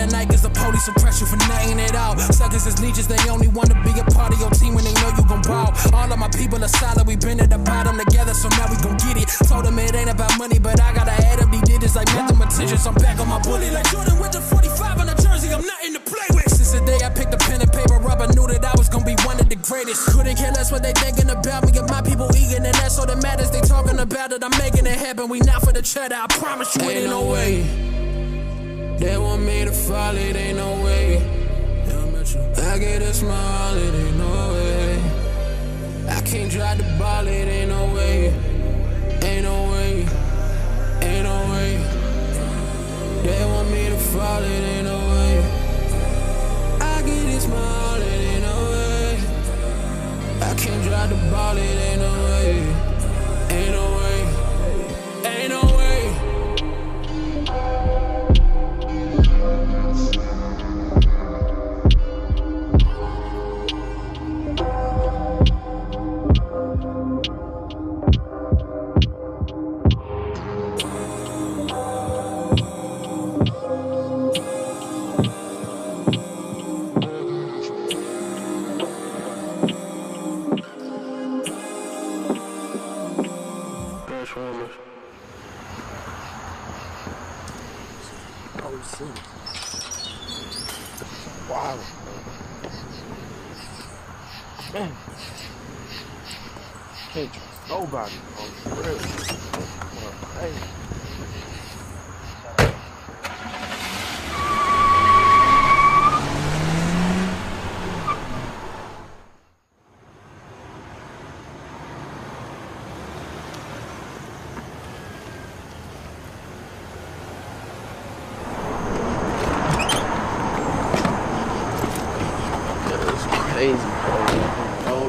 at night cause the police will press you for nothing it out. Suckers is leeches, they only want to be a part of your team when they know you gon' ball. All of my people are solid, we been at the bottom together, so now we gon' get it. Told them it ain't about money, but I gotta add up these digits like mathematicians. I'm back on my bully like Jordan with the 45 on the jersey, I'm nothing to play with. Since the day I picked a pen and paper up, I knew that I was gonna be one of the greatest. Couldn't care less what they thinking about me, and my people eating, and that's all that matters. They talking about it, I'm making it happen. We not for the cheddar, I promise you. Ain't no way they want me to fall, it ain't no way. I get a smile, it ain't no way. I can't drive the ball, it ain't no way. Ain't no way, ain't no way. They want me to fall, it ain't no way. I get a smile, it ain't no way. I can't drive the ball, it ain't no way. Ain't no way, ain't no way. Wow. Man. Can't trust nobody. Oh, for real. Hey. Crazy, bro.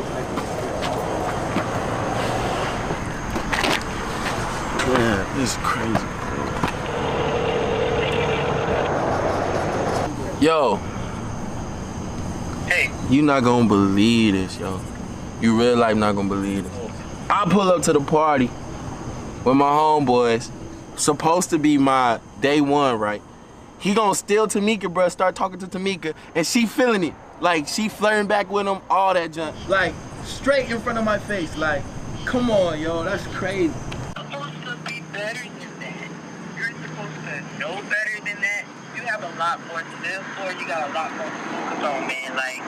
Man, this is crazy, bro. Yo. Hey. You not gonna believe this, yo. You real life not gonna believe this. I pull up to the party with my homeboys. Supposed to be my day one, right? He gonna steal Tamika, bro, start talking to Tamika, and she feeling it. Like, she flirting back with him, all that junk. Like, straight in front of my face. Like, come on, yo, that's crazy. You're supposed to be better than that. You're supposed to know better than that. You have a lot more to live for. You got a lot more to focus on, man. Like,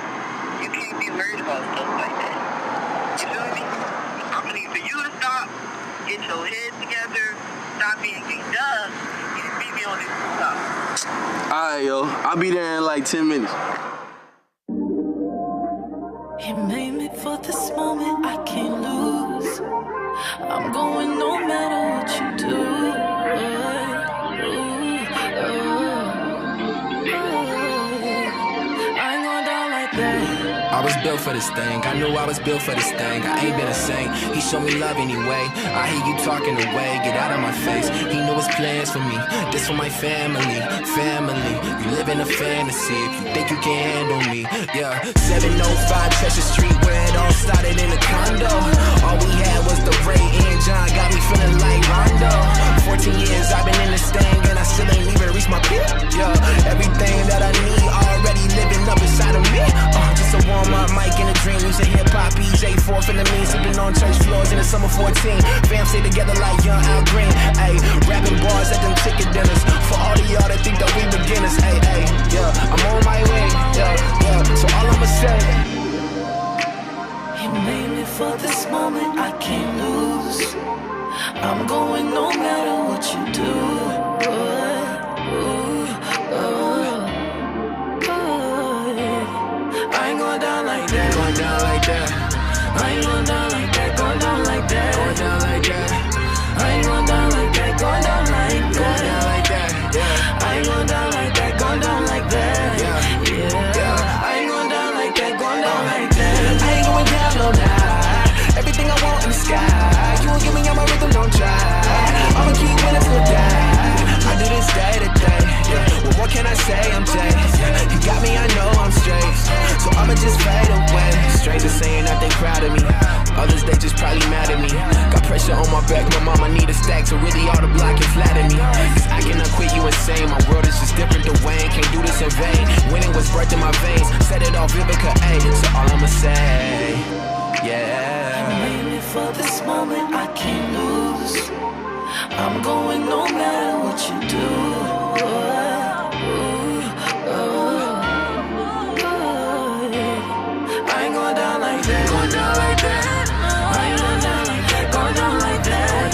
you can't be worried about stuff like that. You feel me? I'm need for you to stop, get your head together, stop being dumb, and beat me on this stuff. All right, yo, I'll be there in like 10 minutes. You made me for this moment, I can't lose. I'm going no matter what you do. I ain't going down like that. I was built for this thing, I knew I was built for this thing. I ain't been a saint, he showed me love anyway. I hear you talking away, get out of my face. He knew his plans for me, this for my family. Family, you live in a fantasy if you think you can handle me. Yeah, 705 Cheshire Street, where it all started in a condo. All we had was the Ray and John, got me feeling like Rondo. 14 years I've been in this thing and I still ain't even reached my peak. Yeah, everything that I need already living up inside of me. Just a warm-up mic in a dream, using hip-hop, EJ, 4 Philippines, sipping on church floors in the summer 14. Fam stay together like young Al Green. Ayy, rapping bars at them ticket dinners. For all of y'all that think that we beginners. Ayy, ayy, yeah, I'm on my way. Yeah, yeah, so all I'ma say. You made me for this moment, I can't lose. I'm going no matter what you do. I ain't going down like that. Going down like that. I ain't going down like that. Going down like that. Going down like that. I ain't going down like that. Going down like that. Going down like that. Yeah. I ain't going down like that. Going down like that. Yeah. Yeah. I ain't going down like that. Going down like that. I ain't going down, no lie. Everything I want in the sky. You won't give me all my rhythm, don't try. I'ma keep winning till I die. I do this day to day. Yeah. Well, what can I say? I'm Jay. You got me, I know I'm straight. So I'ma just fade away. Straight guys are saying that they proud of me. Others, they just probably mad at me. Got pressure on my back, my mama need a stack, so really all the block can flatter me. Cause I cannot quit, you insane. My world is just different to Wayne. Can't do this in vain. Winning was birthed in my veins. Set it off Vivica A. So all I'ma say, yeah. I made it for this moment, I can't lose. I'm going no matter what you do. I ain't going down like that. Going down like that. I ain't going down like that. Going down like that.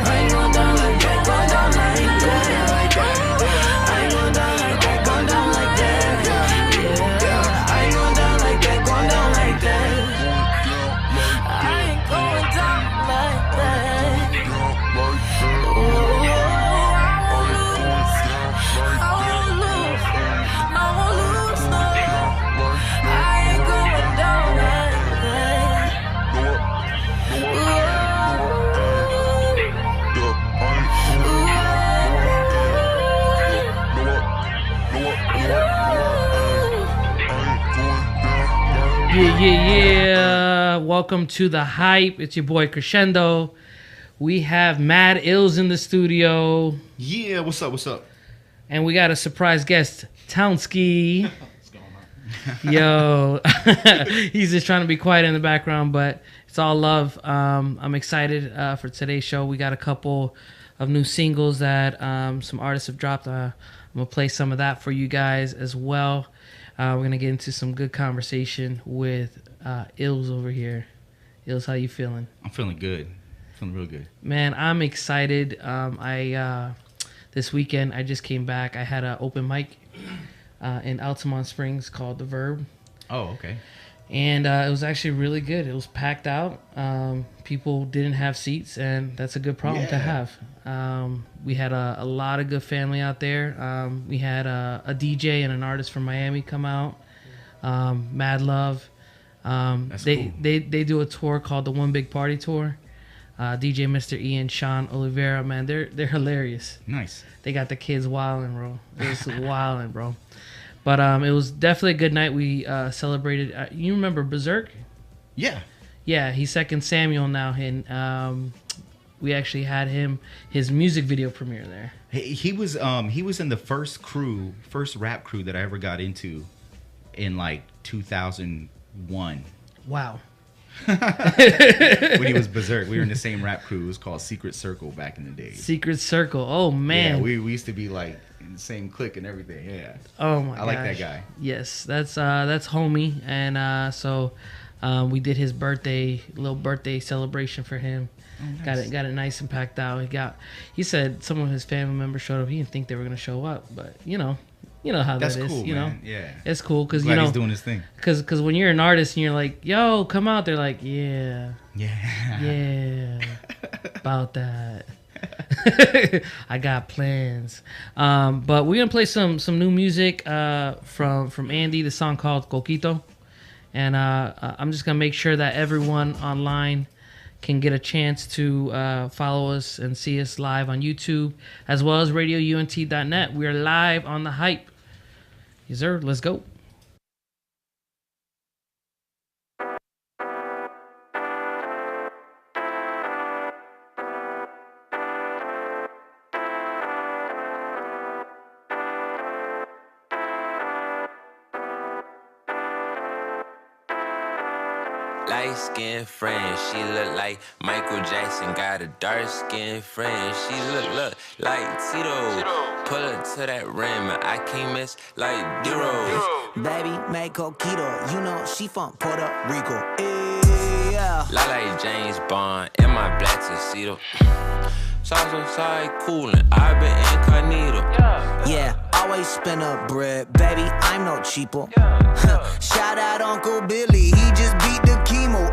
I ain't going down like that. Going down like that. I ain't going down like that. Going down like that. Yeah. I ain't going down like that. Going down like that. I ain't going down like that. I won't lose, no. I ain't going down like that. Yeah. Welcome to the hype. It's your boy Crescendo. We have MADD ILLZ in the studio. Yeah, what's up? And we got a surprise guest, Townsky. What's going on? Yo. He's just trying to be quiet in the background, but it's all love. I'm excited for today's show. We got a couple of new singles that some artists have dropped. I'm going to play some of that for you guys as well. We're going to get into some good conversation with ILLZ over here. ILLZ, how you feeling? I'm feeling good. Feeling real good. Man, I'm excited. This weekend, I just came back. I had an open mic in Altamont Springs called The Verb. Oh, okay. And it was actually really good. It was packed out. People didn't have seats, and that's a good problem to have. We had a lot of good family out there. We had a DJ and an artist from Miami come out, MADD ILLZ. That's cool. They do a tour called the One Big Party Tour. DJ Mr. Ian, Sean Oliveira, man, they're hilarious. Nice. They got the kids wilding, bro. It was wilding, bro. But it was definitely a good night. We celebrated. You remember Berserk? Yeah. Yeah, he's second Samuel now, and we actually had his music video premiere there. He was in the first rap crew that I ever got into in like 2001. Wow. When he was Berserk, we were in the same rap crew. It was called Secret Circle back in the day. Secret Circle. Oh man. Yeah, we used to be like in the same clique and everything. Yeah. Oh my gosh. I like that guy. Yes, that's homie, and so we did his little birthday celebration for him. Oh, nice. Got it nice and packed out. He said some of his family members showed up. He didn't think they were gonna show up, but you know how That's that is. cool, You know, man. Yeah. it's cool because he's doing his thing. Because when you're an artist and you're like, yo, come out, they're like, yeah, about that. I got plans. But we're gonna play some new music from Andy. The song called Coquito, and I'm just gonna make sure that everyone online can get a chance to follow us and see us live on YouTube as well as radiount.net. We are live on the hype. Yes, sir. Let's go. Light-skinned friend, she look like Michael Jackson. Got a dark-skinned friend, she look like Tito. Pull up to that rim, I can't miss like Duro. Baby, make coquito, you know she from Puerto Rico. Yeah. Like James Bond in my black tuxedo. Salsa side coolin', I been incognito. Yeah, always spin up bread, baby, I'm no cheapo. Shout out Uncle Billy, he just beat the chemo.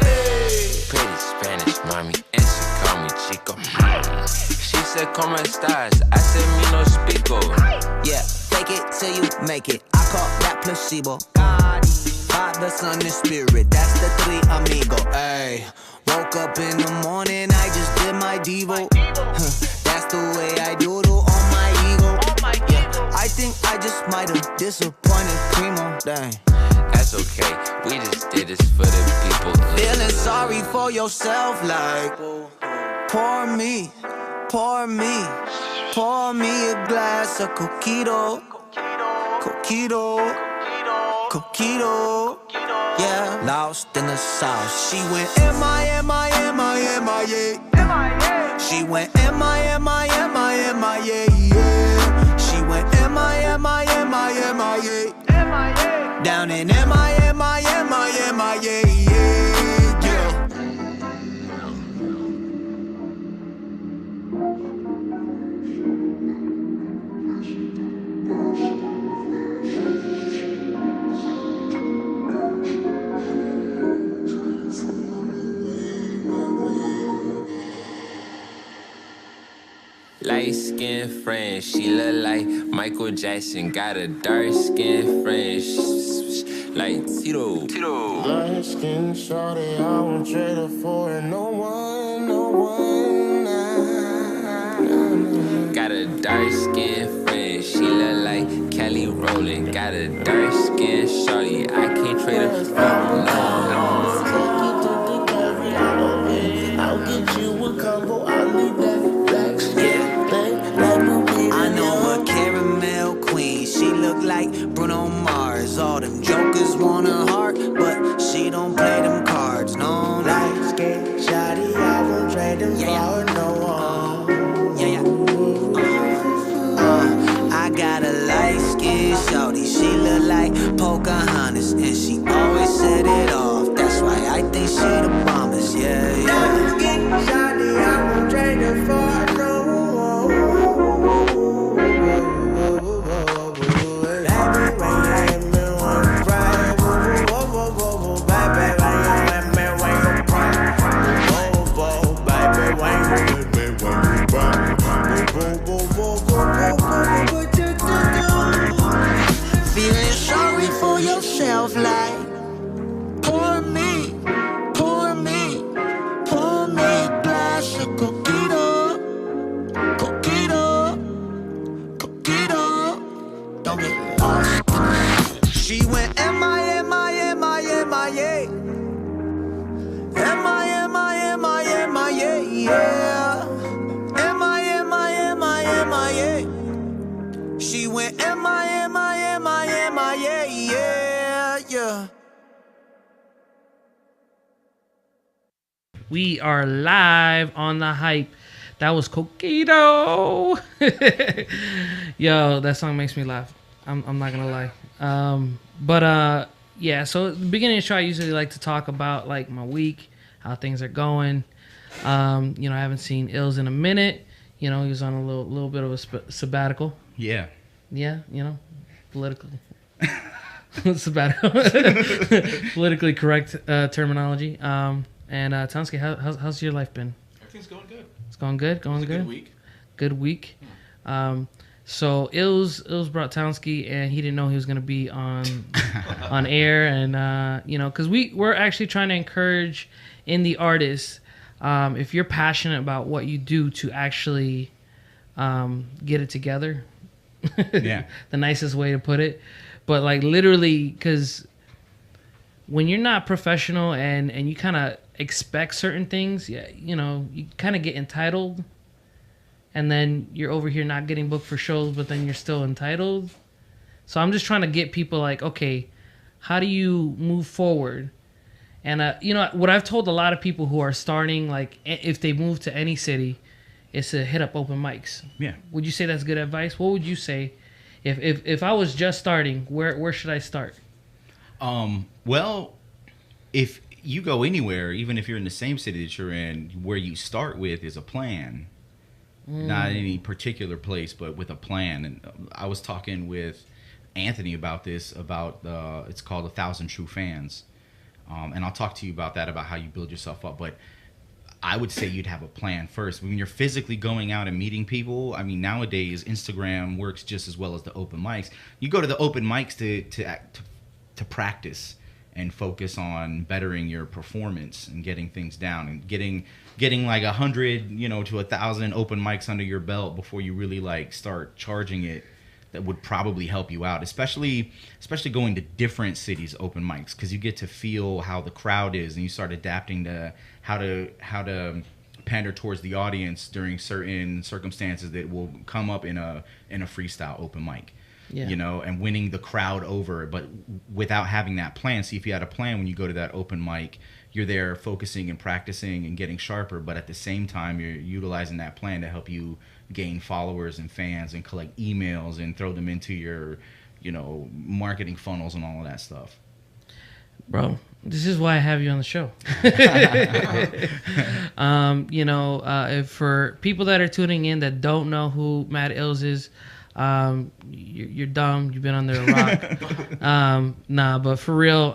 Pretty Spanish mommy, and she call me Chico. She said, "Come estás?" I said, "Me no speako." Yeah, fake it till you make it. I call that placebo. Father, Son, and Spirit, that's the three amigo. Ay, woke up in the morning, I just did my Devo. That's the way I doodle on my ego. Yeah, I think I just might have disappointed Primo. Dang. that's okay. We just did this for the people. Feeling sorry for yourself, like pour me, pour me, pour me a glass of coquito, coquito, coquito. Yeah, lost in the sauce. She went M-I-M-I-M-I-M-I-A. She went M-I-M-I-M-I-M-I-A. Yeah. She went M-I-M-I-M-I-M-I-A. Down in M-I-M-I-M-I-M-I-A. Yeah. Light-skinned friend, she look like Michael Jackson. Got a dark-skinned friend, like Tito. Light skin shorty, I won't trade her for no one, no one. Got a dark-skinned friend, she look like Kelly Rowland. Got a dark-skinned shorty, I can't trade her for no one. I'll get you a combo, I'll leave that black skin. I know her caramel queen. She look like Bruno Mars. All them jokers want her heart, but she don't play them cards. No, light skin shawty, I won't trade them for no one. I got a light skin shawty. She look like Pocahontas, and she always set it off. That's why I think she the bombest. Yeah. Light skin shawty, I won't trade her for no one. Feeling sorry for yourself, like pour me, pour me, pour me a glass of coquito, coquito, coquito. Don't get lost. She went M-I-M-I-M-I-M-I-A. M-I-M-I-M-I-M-I-A, yeah. M-I-M-I-M-I-M-I-A. She went M-I-M-I-M-I-M-I-A, yeah. We are live on the hype. That was Coquito. Yo, that song makes me laugh. I'm not gonna lie. Yeah. So at the beginning of the show, I usually like to talk about like my week, how things are going. I haven't seen ILLZ in a minute. He was on a little bit of a sabbatical. Yeah. Yeah. Political. Sabbatical. Politically correct terminology. And Tansky, how's your life been? Everything's going good. It's going good. Going good. Good week. Good week. So ILLZ brought Townsky, and he didn't know he was gonna be on air, and because we're actually trying to encourage indie artists, if you're passionate about what you do, to actually get it together. Yeah. The nicest way to put it, but like literally, because when you're not professional and you kind of expect certain things, you kind of get entitled. And then you're over here not getting booked for shows, but then you're still entitled. So I'm just trying to get people like, okay, how do you move forward? And, what I've told a lot of people who are starting, like, if they move to any city, is to hit up open mics. Yeah. Would you say that's good advice? What would you say if I was just starting, where should I start? Well, if you go anywhere, even if you're in the same city that you're in, where you start with is a plan. Not any particular place, but with a plan. And I was talking with Anthony about this, it's called 1,000 True Fans. And I'll talk to you about that, about how you build yourself up. But I would say you'd have a plan first. When you're physically going out and meeting people, I mean, nowadays Instagram works just as well as the open mics. You go to the open mics to practice and focus on bettering your performance and getting things down and getting like 100, to 1,000 open mics under your belt before you really like start charging it that would probably help you out, especially going to different cities open mics, because you get to feel how the crowd is and you start adapting to how to pander towards the audience during certain circumstances that will come up in a freestyle open mic. Yeah. You know, and winning the crowd over, but without having that plan. See, if you had a plan when you go to that open mic, you're there focusing and practicing and getting sharper, but at the same time, you're utilizing that plan to help you gain followers and fans and collect emails and throw them into your, you know, marketing funnels and all of that stuff. Bro, this is why I have you on the show. You know, if for people that are tuning in that don't know who MADD ILLZ is, you're dumb. You've been under a rock. Nah, but for real,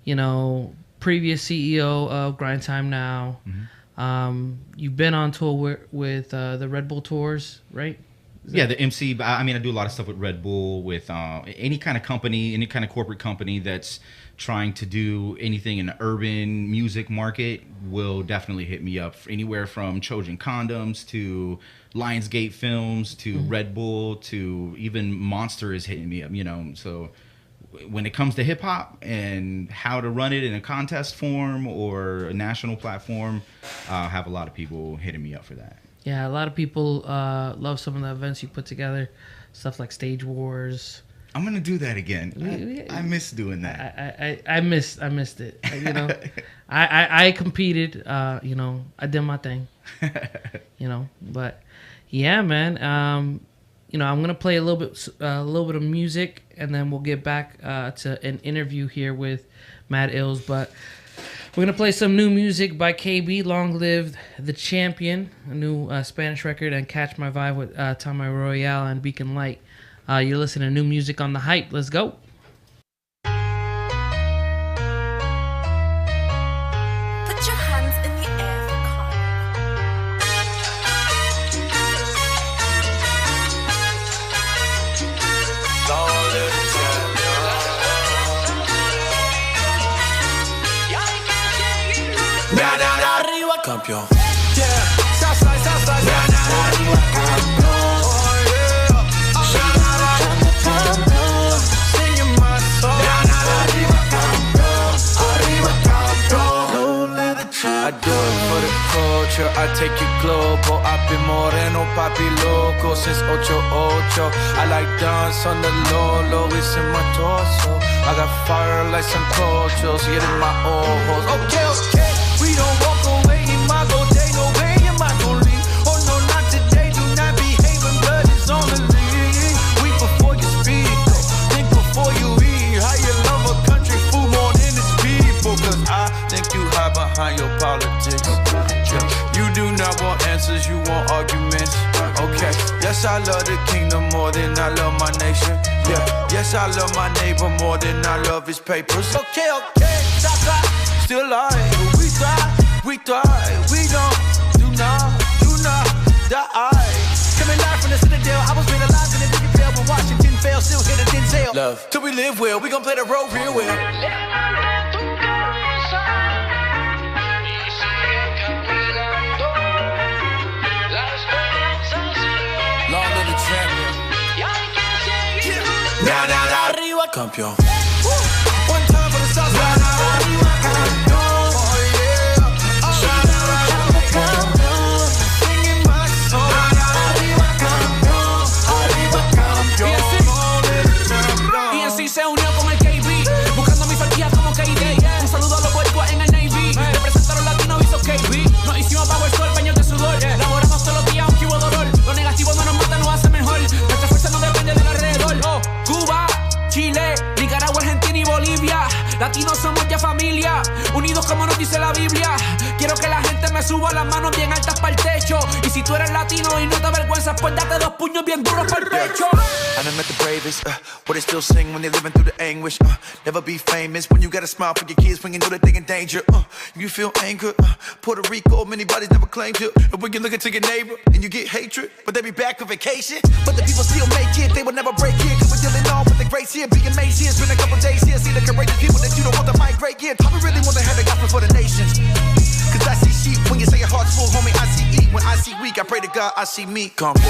you know, previous CEO of Grind Time Now. Mm-hmm. You've been on tour with the Red Bull tours, right? Yeah, the MC. I mean, I do a lot of stuff with Red Bull, with any kind of company, any kind of corporate company that's trying to do anything in the urban music market will definitely hit me up. Anywhere from Trojan Condoms to Lionsgate Films to Red Bull to even Monster is hitting me up, you know. So when it comes to hip hop and how to run it in a contest form or a national platform, I have a lot of people hitting me up for that. Yeah, a lot of people love some of the events you put together, stuff like Stage Wars. I'm gonna do that again. I miss doing that. I missed it. You know, I competed. You know, I did my thing. You know, but yeah, man. You know, I'm gonna play a little bit of music, and then we'll get back to an interview here with MADD ILLZ. But we're going to play some new music by KB, Long Live the Champion, a new Spanish record, and Catch My Vibe with Tama Royale and Beacon Light. You're listening to new music on The Hype. Let's go. Put your hands in the air for Long live the champion. Arriba, campeón. Yeah, Southside, Southside. Arriba, campeón. Oh yeah. Singing my song. Arriba, campeón. Arriba, campeón. Long live the champion. I do it for the culture. I take it global. I've been moreno, papi loco since 88. I like dance on the low, it's in my torso. I got fire like some cultures, get in my ojos. Okay. We don't walk away, Imago, they no way, Imago leave. Oh no, not today, do not behave when blood is on the lead. Weep before you speak, think before you eat. How you love a country food more than its people. Cause I think you hide behind your politics. You do not want answers, you want arguments. Okay, yes I love the kingdom more than I love my nation. Yeah, yes I love my neighbor more than I love his papers. Okay, still alive, we thrive, we don't, do not die. Coming live from the Citadel, I was made alive in the big jail when Washington fell, still hit a Denzel. Love, till we live well, we gon' play the role real well. Long live the champion. Arriba, campeón. One time for the Southside. Arriba, campeón. Oh yeah. Singing my song. Arriba, campeón. Arriba, campeón. Y así se unió con el KB, buscando mi falquía como KD. Un saludo a los boricuas en el Navy. Representaron latinos, hizo KB. Nos hicimos bajo el sol, baños de sudor. Laboramos todos los días, aunque hubo dolor. Lo negativo no nos mata, nos hace mejor. Nuestra fuerza no depende del alrededor. Oh, Cuba, Chile, Nicaragua, Argentina y Bolivia. Latinos somos ya familia, unidos como nos dice la Biblia. Quiero que la gente me suba las manos bien altas para el techo. Y si tú eres latino y no te avergüenzas, pues date 2 puños bien duros para el pecho. I done met the bravest, but they still sing when they're living through the anguish. Never be famous when you got a smile for your kids when you know that they in danger. You feel anger, Puerto Rico, many bodies never claimed you. And when you look into your neighbor and you get hatred, but they be back on vacation. But the people still make it, they will never break it. Cause we're dealing on with the grace here, being amazed here. Spend a couple days here, see the courageous people that you don't want to migrate here. Papa really want to have the gospel for the nations. Cause I see sheep when you say your heart's full, homie, I see eat. When I see weak, I pray to God, I see me. Come on.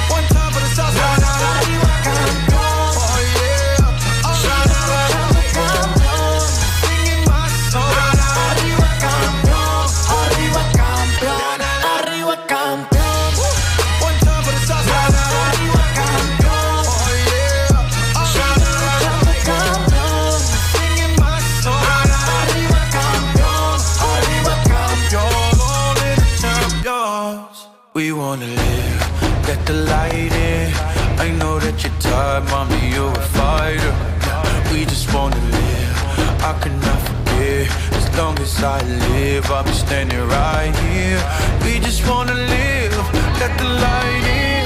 One time for the salsa. Arriba campeón. Oh yeah. Campeón. Singing my song. Arriba campeón. Arriba campeón. Arriba campeón. One time for the salsa. Arriba campeón. Oh yeah. Campeón. Singing my song. Arriba campeón. Arriba campeón. Only the champions. We wanna live, let the light in. I know that you're tired, mommy, you're a fighter. We just wanna live, I cannot forget. As long as I live, I'll be standing right here. We just wanna live, let the light in.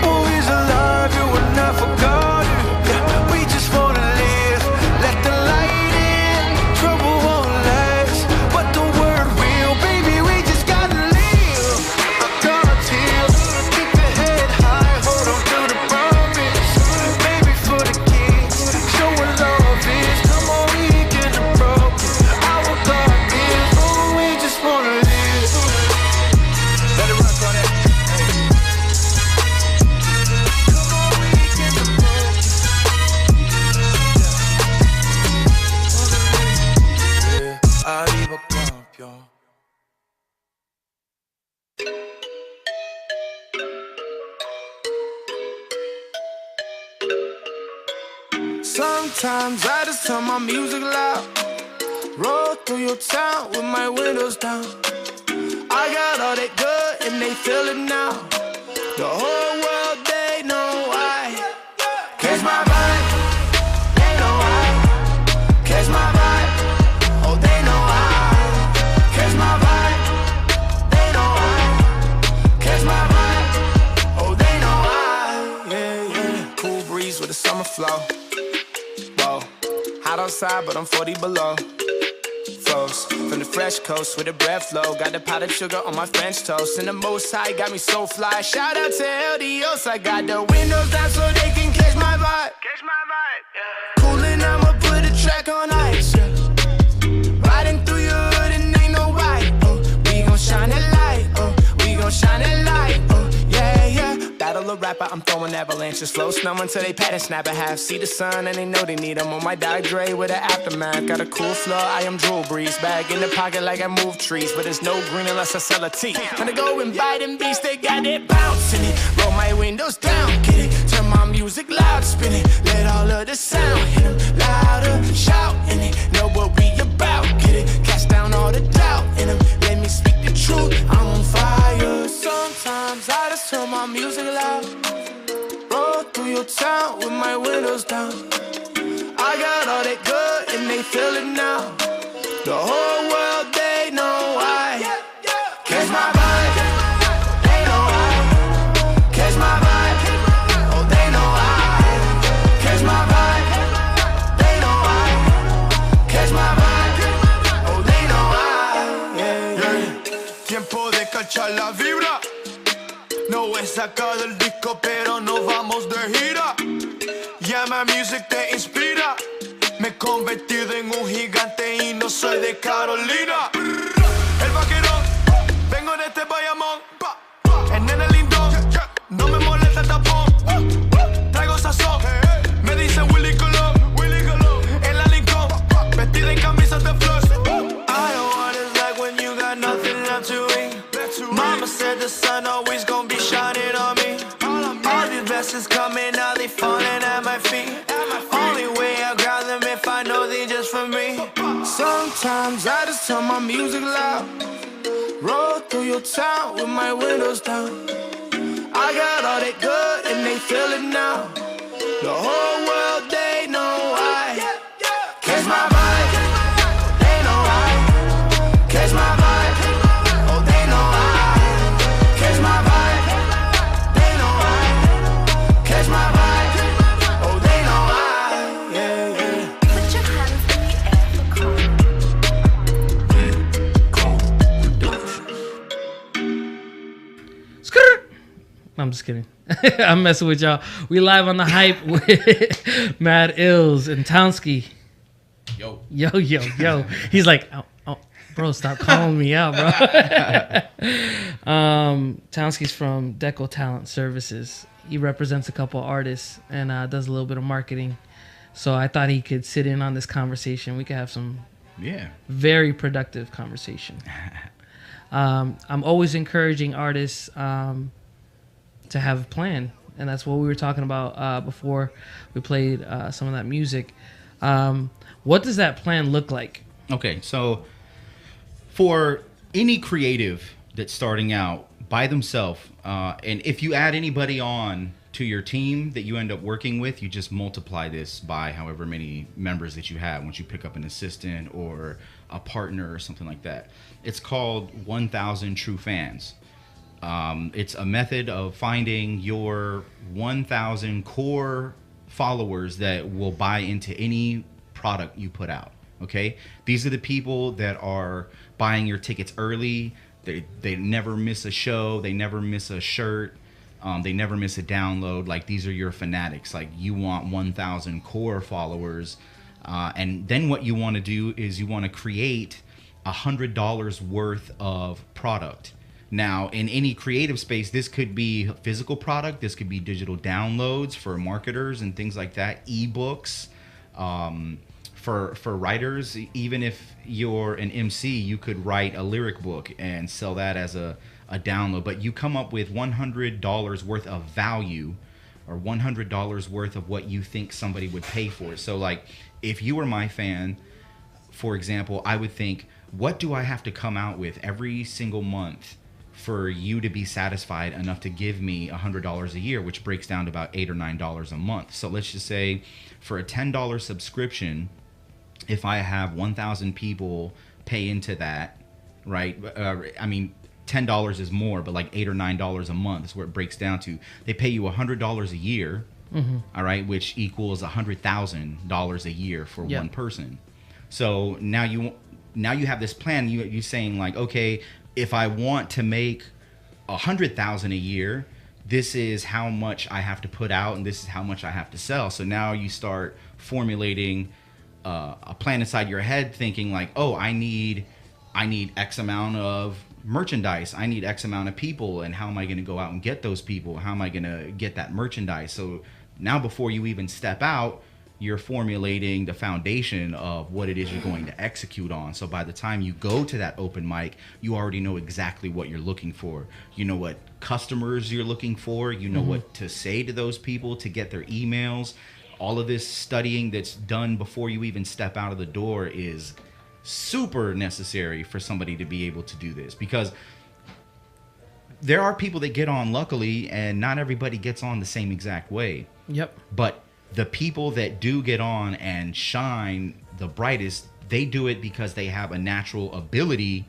Oh, he's alive, you were not forgotten. Yeah, we just wanna live, let the light in. Trouble won't last, but the word will, baby, we just gotta live. I gotta chill, keep your head high, hold on to the promise. Baby, for the kids, show what love is. Come on, we get the broken. Our God is, oh, we just wanna live. Let it rock on that. Come on, we get the broken. Yeah, arriba campeón. Sometimes I just turn my music loud, roll through your town with my windows down. I got all that good and they feel it now. The whole world, they know why. Catch my vibe, they know why. Catch my vibe, oh they know why. Catch my vibe, they know why. Catch my vibe, oh they know why. Yeah, yeah. Cool breeze with a summer flow. Whoa, hot outside, but I'm 40 below. Flows from the fresh coast with a breath flow. Got the powdered sugar on my French toast. And the most high got me so fly. Shout out to LDOs. I got the windows down so they can catch my vibe. Catch my vibe, yeah. Coolin', I'ma put a track on ice, yeah. Riding through your hood and ain't no right. Oh, we gon' shine a light. Oh, we gon' shine a light. Oh, yeah, yeah. Battle a rapper, I'm throwing avalanches. Flow snow until they pat and snap a half. See the sun and they know they need them. On my Dr. Dre with an aftermath. Got a cool flow, I am Drew Brees. Bag in the pocket like I move trees. But there's no green unless I sell a tea. Gonna go and buy them beats, they got that bounce in it. Roll my windows down, get it. Turn my music loud, spin it. Let all of the sound hit them louder. Shout in it, know what we about, get it. Cast down all the doubt in them. Let me speak the truth, I'm on fire. Sometimes I just turn my music loud, roll through your town with my windows down. I got all that good and they feel it now. The whole world, they know why. Catch my vibe, they know why. Catch my vibe, oh they know why. Catch my vibe, they know why. Catch my vibe, oh they know why. Yeah, yeah. Tiempo de cachar la vibra. No he sacado el disco, pero nos vamos de gira. Ya my music te inspira. Me he convertido en un gigante y no soy de Carolina. El vaquerón, vengo de este Bayamón. El nene lindo, no me molesta el tapón. Traigo sazón, me dicen Willy Colón. En la Lincoln, vestida en camisas de flor. I know what it's like when you got nothing left to eat. Mama said the sun always gonna be shining on me. All these blessings coming out, they falling at my feet. Only way I grab them if I know they just for me. Sometimes I just turn my music loud, roll through your town with my windows down. I got all that good and they feel it now. The whole world, they know why. Catch my vibe, they know why. Catch my vibe, oh they know why. Catch my vibe, they know why. Catch my vibe, oh they know why. Yeah, yeah. Put your hands in the air for Skirt. I'm just kidding. I'm messing with y'all. We live on the hype with MADD ILLZ and Townsky. Yo. He's like, oh, bro, stop calling me out, bro. Townsky's from Deco Talent Services. he represents a couple artists and does a little bit of marketing. So I thought he could sit in on this conversation. We could have some very productive conversation. I'm always encouraging artists to have a plan, and that's what we were talking about before we played some of that music. What does that plan look like? Okay, so for any creative that's starting out by themselves, and if you add anybody on to your team that you end up working with, you just multiply this by however many members that you have once you pick up an assistant or a partner or something like that. It's called 1,000 True Fans. It's a method of finding your 1,000 core followers that will buy into any product you put out. Okay, these are the people that are buying your tickets early. They never miss a show. They never miss a shirt. They never miss a download. Like, these are your fanatics. Like, you want 1,000 core followers. And then what you want to do is you want to create $100 worth of product. Now, in any creative space, this could be physical product. This could be digital downloads for marketers and things like that. Ebooks. For writers, even if you're an MC, you could write a lyric book and sell that as a download. But you come up with $100 worth of value, or $100 worth of what you think somebody would pay for it. So, like, if you were my fan, for example, I would think, what do I have to come out with every single month for you to be satisfied enough to give me $100 a year, which breaks down to about $8 or $9 a month. So let's just say for a $10 subscription, if I have 1,000 people pay into that, right? I mean, $10 is more, but like $8 or $9 a month is where it breaks down to. They pay you $100 a year, all right, which equals $100,000 a year for one person. So now you have this plan. You're saying, like, okay, if I want to make $100,000 a year, this is how much I have to put out, and this is how much I have to sell. So now you start formulating a plan inside your head, thinking like, oh, I need X amount of merchandise. I need X amount of people, and how am I going to go out and get those people? How am I going to get that merchandise? So now, before you even step out, you're formulating the foundation of what it is you're going to execute on. So by the time you go to that open mic, you already know exactly what you're looking for. You know what customers you're looking for. You know what to say to those people to get their emails. All of this studying that's done before you even step out of the door is super necessary for somebody to be able to do this, because there are people that get on, luckily, and not everybody gets on the same exact way. Yep. But the people that do get on and shine the brightest, they do it because they have a natural ability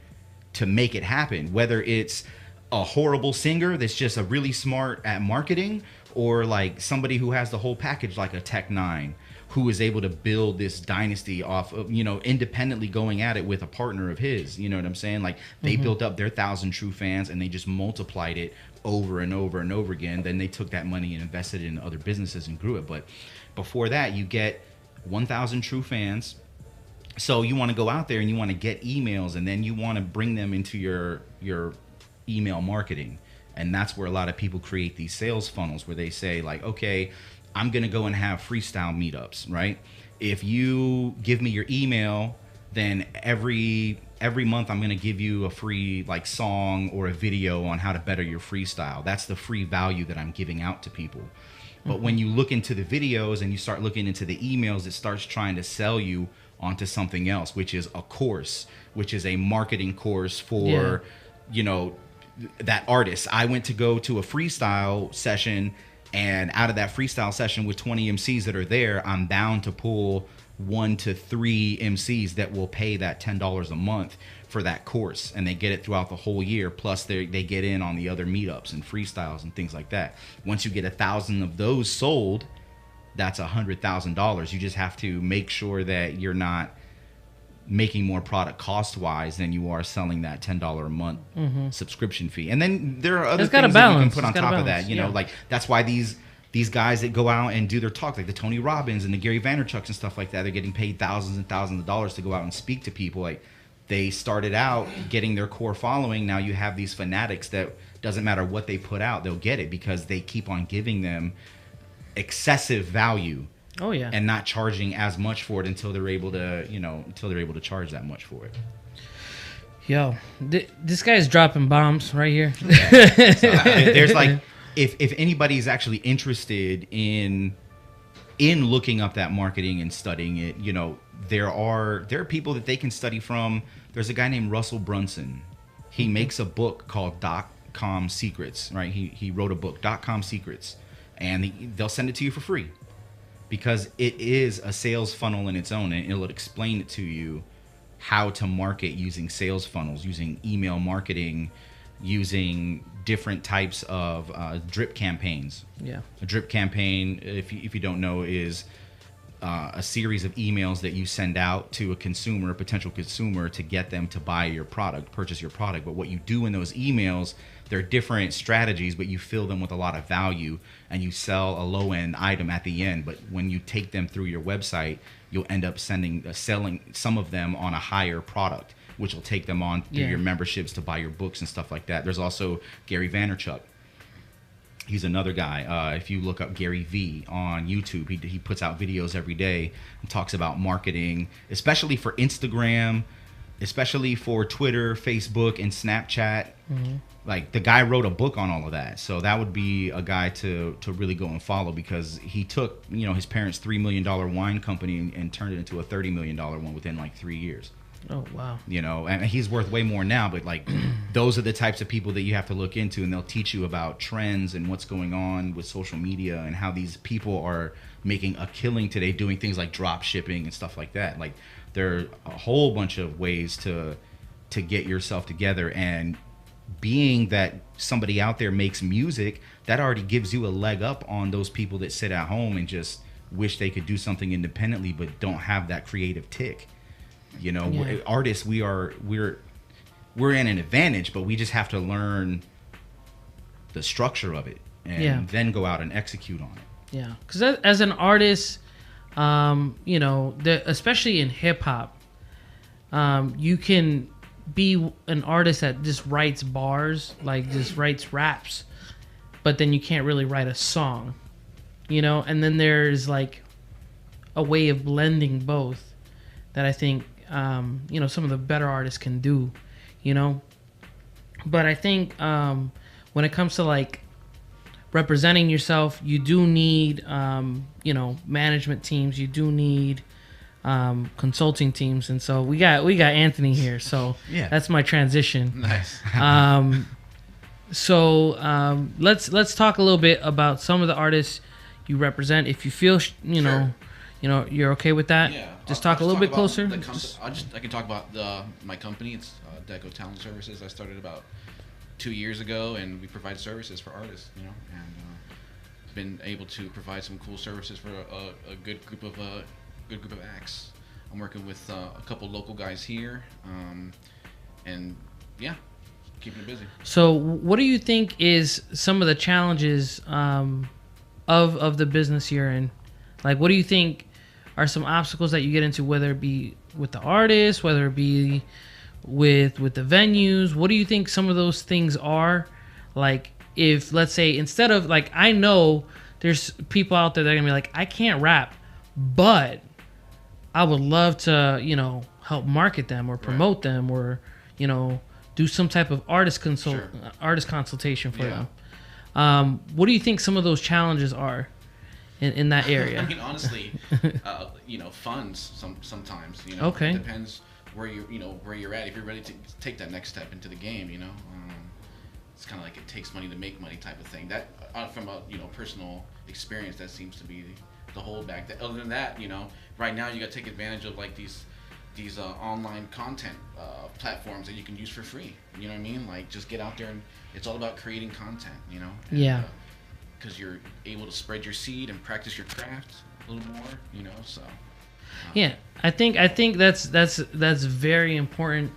to make it happen. Whether it's a horrible singer that's just a really smart at marketing, or like somebody who has the whole package, like a Tech Nine, who is able to build this dynasty off of, independently going at it with a partner of his. You know what I'm saying? Like, they built up their 1,000 true fans, and they just multiplied it over and over and over again. Then they took that money and invested it in other businesses and grew it. But before that, you get 1,000 true fans. So you want to go out there and you want to get emails, and then you want to bring them into your email marketing. And that's where a lot of people create these sales funnels, where they say, like, okay, I'm going to go and have freestyle meetups, right? If you give me your email, then every month I'm going to give you a free like song or a video on how to better your freestyle. That's the free value that I'm giving out to people. But when you look into the videos and you start looking into the emails, it starts trying to sell you onto something else, which is a course, which is a marketing course for, that artist. I went to go to a freestyle session, and out of that freestyle session with 20 MCs that are there, I'm bound to pull 1 to 3 MCs that will pay that $10 a month for that course, and they get it throughout the whole year. Plus they get in on the other meetups and freestyles and things like that. Once you get 1,000 of those sold, that's $100,000. You just have to make sure that you're not making more product cost wise than you are selling that $10 a month subscription fee. And then there are other things that you can put on top of that. Like, that's why these guys that go out and do their talk, like the Tony Robbins and the Gary Vaynerchuks and stuff like that, they're getting paid thousands and thousands of dollars to go out and speak to people. Like, they started out getting their core following. Now you have these fanatics that Doesn't matter what they put out, they'll get it because they keep on giving them excessive value. Oh yeah. And not charging as much for it until they're able to, charge that much for it. Yo, this guy's dropping bombs right here. Yeah. So, there's like, if anybody's actually interested in looking up that marketing and studying it, there are people that they can study from. There's a guy named Russell Brunson. He makes a book called .com Secrets, right? He wrote a book, .com Secrets, and they'll send it to you for free because it is a sales funnel in its own, and it'll explain it to you how to market using sales funnels, using email marketing, using different types of drip campaigns. Yeah. A drip campaign, if you don't know, is a series of emails that you send out to a consumer, a potential consumer, to get them to buy your product, purchase your product. But what you do in those emails, they're different strategies, but you fill them with a lot of value and you sell a low-end item at the end. But when you take them through your website, you'll end up selling some of them on a higher product, which will take them on through your memberships to buy your books and stuff like that. There's also Gary Vaynerchuk. He's another guy. If you look up Gary V on YouTube, he puts out videos every day and talks about marketing, especially for Instagram, especially for Twitter, Facebook, and Snapchat. Mm-hmm. Like, the guy wrote a book on all of that. So that would be a guy to really go and follow, because he took, his parents' $3 million wine company and turned it into a $30 million one within like 3 years. Oh, wow. And he's worth way more now, but like those are the types of people that you have to look into, and they'll teach you about trends and what's going on with social media and how these people are making a killing today doing things like drop shipping and stuff like that. Like, there are a whole bunch of ways to get yourself together, and being that somebody out there makes music, that already gives you a leg up on those people that sit at home and just wish they could do something independently but don't have that creative tick. Artists, we're in an advantage, but we just have to learn the structure of it and then go out and execute on it. Yeah, because as an artist, especially in hip hop, you can be an artist that just writes bars, like just writes raps, but then you can't really write a song, and then there's like a way of blending both that I think some of the better artists can do, but I think when it comes to like representing yourself, you do need management teams, you do need consulting teams, and so we got Anthony here, so that's my transition. Nice. Let's talk a little bit about some of the artists you represent, if you feel you're okay with that. Yeah, just talk a little bit closer. I can talk about my company. It's Deco Talent Services. I started about 2 years ago, and we provide services for artists, and been able to provide some cool services for a good group of acts. I'm working with a couple local guys here, and keeping it busy. So, what do you think is some of the challenges of the business you're in? Like, what do you think are some obstacles that you get into, whether it be with the artists, whether it be with the venues? What do you think some of those things are? Like, if, let's say, instead of, like, I know there's people out there that are gonna be like, I can't rap, but I would love to, help market them or promote them, or, do some type of artist consultation for them. What do you think some of those challenges are in that area? I mean, honestly, funds sometimes. Okay. It depends where you're at. If you're ready to take that next step into the game, it's kind of like it takes money to make money type of thing. That from a personal experience, that seems to be the holdback. Other than that, right now you got to take advantage of like these online content platforms that you can use for free. You know what I mean? Like, just get out there, and it's all about creating content. Because you're able to spread your seed and practice your craft a little more. So. Yeah, I think that's very important,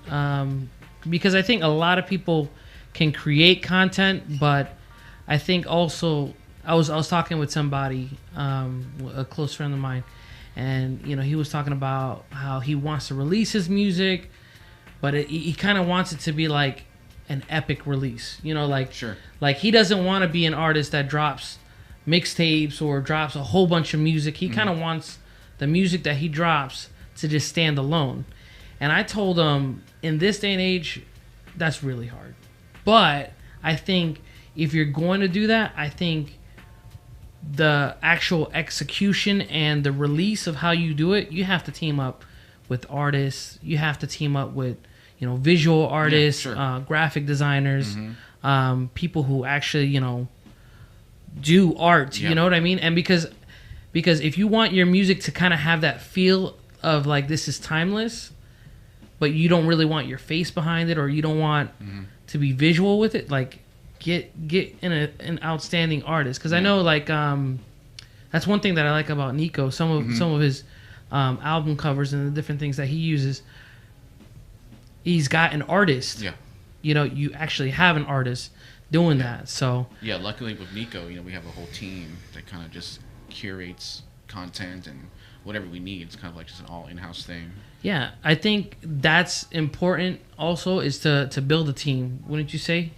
because I think a lot of people can create content, but I think also I was talking with somebody, a close friend of mine, and he was talking about how he wants to release his music, but he kind of wants it to be like an epic release. You know, like Sure. like he doesn't want to be an artist that drops mixtapes or drops a whole bunch of music. He kind of wants the music that he drops to just stand alone. And I told him, in this day and age, that's really hard. But I think if you're going to do that, I think the actual execution and the release of how you do it, you have to team up with artists. You have to team up with, you know, visual artists, graphic designers, people who actually, you know, do art. You know what I mean? And because if you want your music to kind of have that feel of like this is timeless, but you don't really want your face behind it, or you don't want to be visual with it, like get in an outstanding artist. Because I know like that's one thing that I like about Nico. Some of his album covers and the different things that he uses, he's got an artist. Yeah, you know, you actually have an artist doing that. So yeah, luckily with Nico, you know, we have a whole team that kind of just curates content and whatever we need. It's kind of like just an all in-house thing. Yeah, I think that's important also, is to build a team. Wouldn't you say,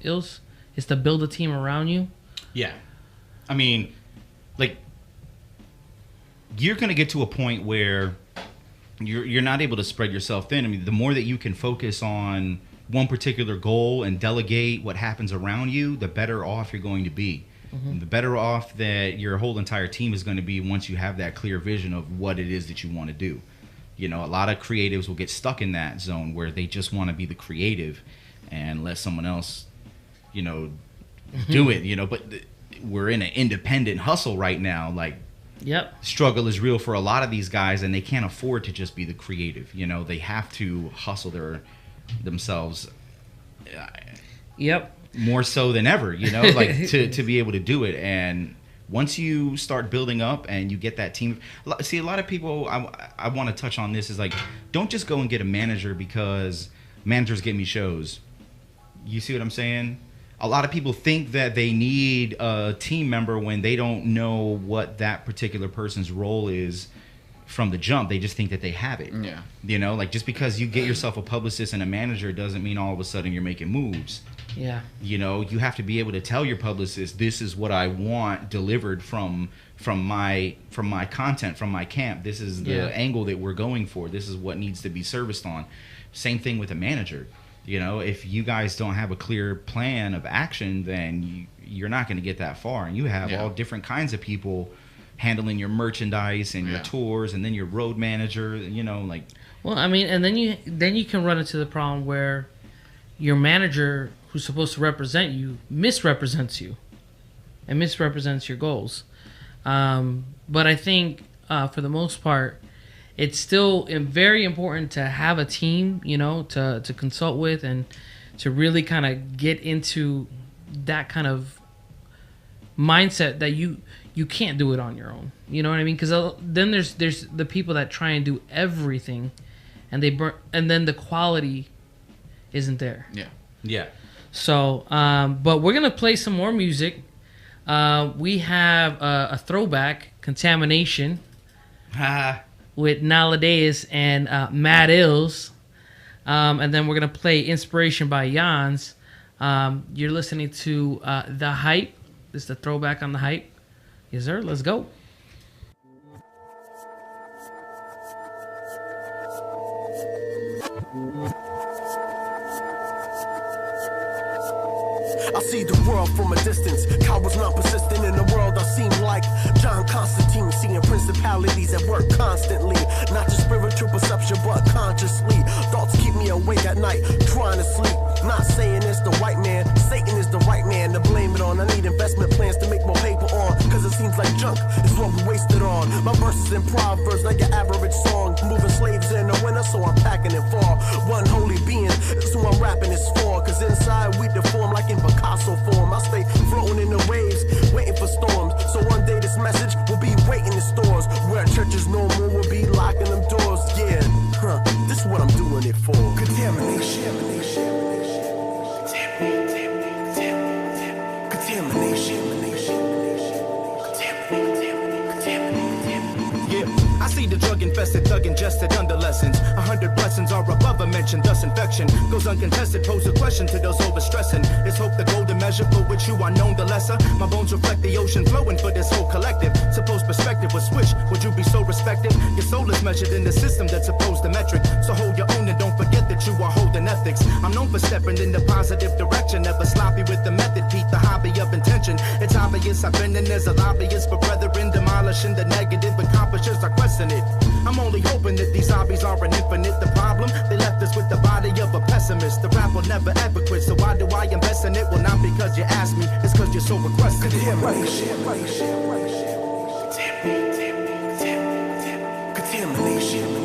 Ilz? Is to build a team around you? Yeah. I mean, like, you're going to get to a point where you're not able to spread yourself thin. I mean, the more that you can focus on one particular goal and delegate what happens around you, the better off you're going to be. The better off that your whole entire team is going to be once you have that clear vision of what it is that you want to do. You know, a lot of creatives will get stuck in that zone where they just want to be the creative and let someone else, you know, do it, you know. But we're in an independent hustle right now. Like, struggle is real for a lot of these guys, and they can't afford to just be the creative. You know, they have to hustle themselves. More so than ever, you know, like to be able to do it. And once you start building up and you get that team, see, a lot of people, I want to touch on this, is like, don't just go and get a manager because managers get me shows. You see what I'm saying? A lot of people think that they need a team member when they don't know what that particular person's role is from the jump. They just think that they have it. Yeah. You know, like, just because you get yourself a publicist and a manager doesn't mean all of a sudden you're making moves. Yeah. You know, you have to be able to tell your publicist, this is what I want delivered from my content, from my camp. This is the angle that we're going for. This is what needs to be serviced on. Same thing with a manager. You know, if you guys don't have a clear plan of action, then you're not going to get that far. And you have all different kinds of people handling your merchandise and your tours, and then your road manager, you know, like. Well, I mean, and then you can run into the problem where your manager, who's supposed to represent you, misrepresents you and misrepresents your goals. But I think for the most part, it's still very important to have a team, you know, to consult with and to really kind of get into that kind of mindset that you can't do it on your own. You know what I mean? Because then there's the people that try and do everything, and and then the quality isn't there. Yeah. So, but we're gonna play some more music. We have a throwback, Contamination, with Nowadays and MADD ILLZ. And then we're gonna play Inspiration by Jans. You're listening to The Hype. This is the throwback on The Hype. Yes, sir. Let's go. I see the world from a distance. Cowards not persistent in the world. I seem like John Constantine, seeing principalities at work constantly. Not just spiritual perception, but consciously. Thoughts keep me awake at night, trying to sleep. Not saying it's the white man, Satan is the right man to blame it on. I need investment plans to make more paper on, cause it seems like junk is what we wasted on. My verses in Proverbs like your average song. Moving slaves in the winter, so I'm packing it for one holy being. Is who I'm rapping this for, cause inside we deform like in Picasso form. I stay floating in the waves, waiting for storms. So one day this message will be waiting in stores, where churches no more will be locking them doors. Yeah, this is what I'm doing it for. Contamination. Yeah, I I see the drug-infested, thug-ingested adolescents. 100 blessings are above a mention, thus infection goes uncontested. Pose a question to those overstressing. It's hope the golden measure for which you are known the lesser. My bones reflect the ocean flowing for this whole collective. Suppose perspective was switched, would you be so respected? Your soul is measured in the system that's supposed to metric. So hold your own and don't forget that you are holding ethics. I'm known for stepping in the positive direction, never sloppy with the method, Pete, the hobby of intention. It's obvious I've been in as a lobbyist for brethren, demolishing the negative accomplishers. I question it. I'm only hoping that these hobbies aren't infinite. The problem, they left us with the body of a pessimist. The rap will never ever quit, so why do I invest in it? Well, not because you asked me, it's because you're so requested. Contamination.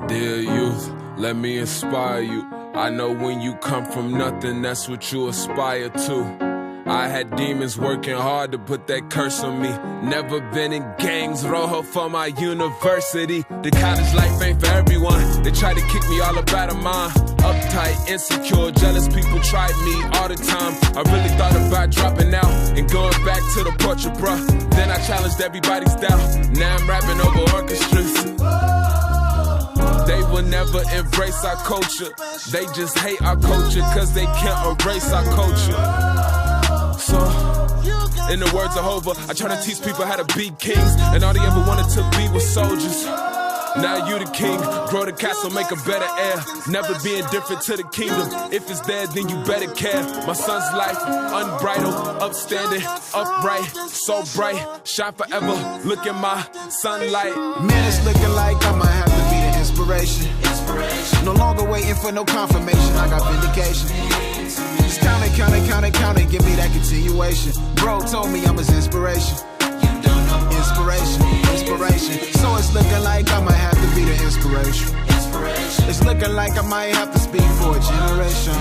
Dear youth, let me inspire you. I know when you come from nothing, that's what you aspire to. I had demons working hard to put that curse on me. Never been in gangs, rojo for my university. The college life ain't for everyone. They try to kick me all up out of mine. Uptight, insecure, jealous people tried me all the time. I really thought about dropping out and going back to the portrait, bruh. Then I challenged everybody's doubt. Now I'm rapping over orchestras. They will never embrace our culture. They just hate our culture cause they can't erase our culture. So, in the words of Hova, I try to teach people how to be kings, and all they ever wanted to be was soldiers. Now you the king, grow the castle, make a better air. Never be indifferent to the kingdom. If it's there, then you better care. My son's life, unbridled, upstanding, upright, so bright, shine forever. Look at my sunlight. Man, it's looking like I might have to be the inspiration. No longer waiting for no confirmation, I got vindication. Just count it, give me that continuation. Bro told me I'm his inspiration. Inspiration. So it's looking like I might have to be the inspiration. It's looking like I might have to speak for a generation.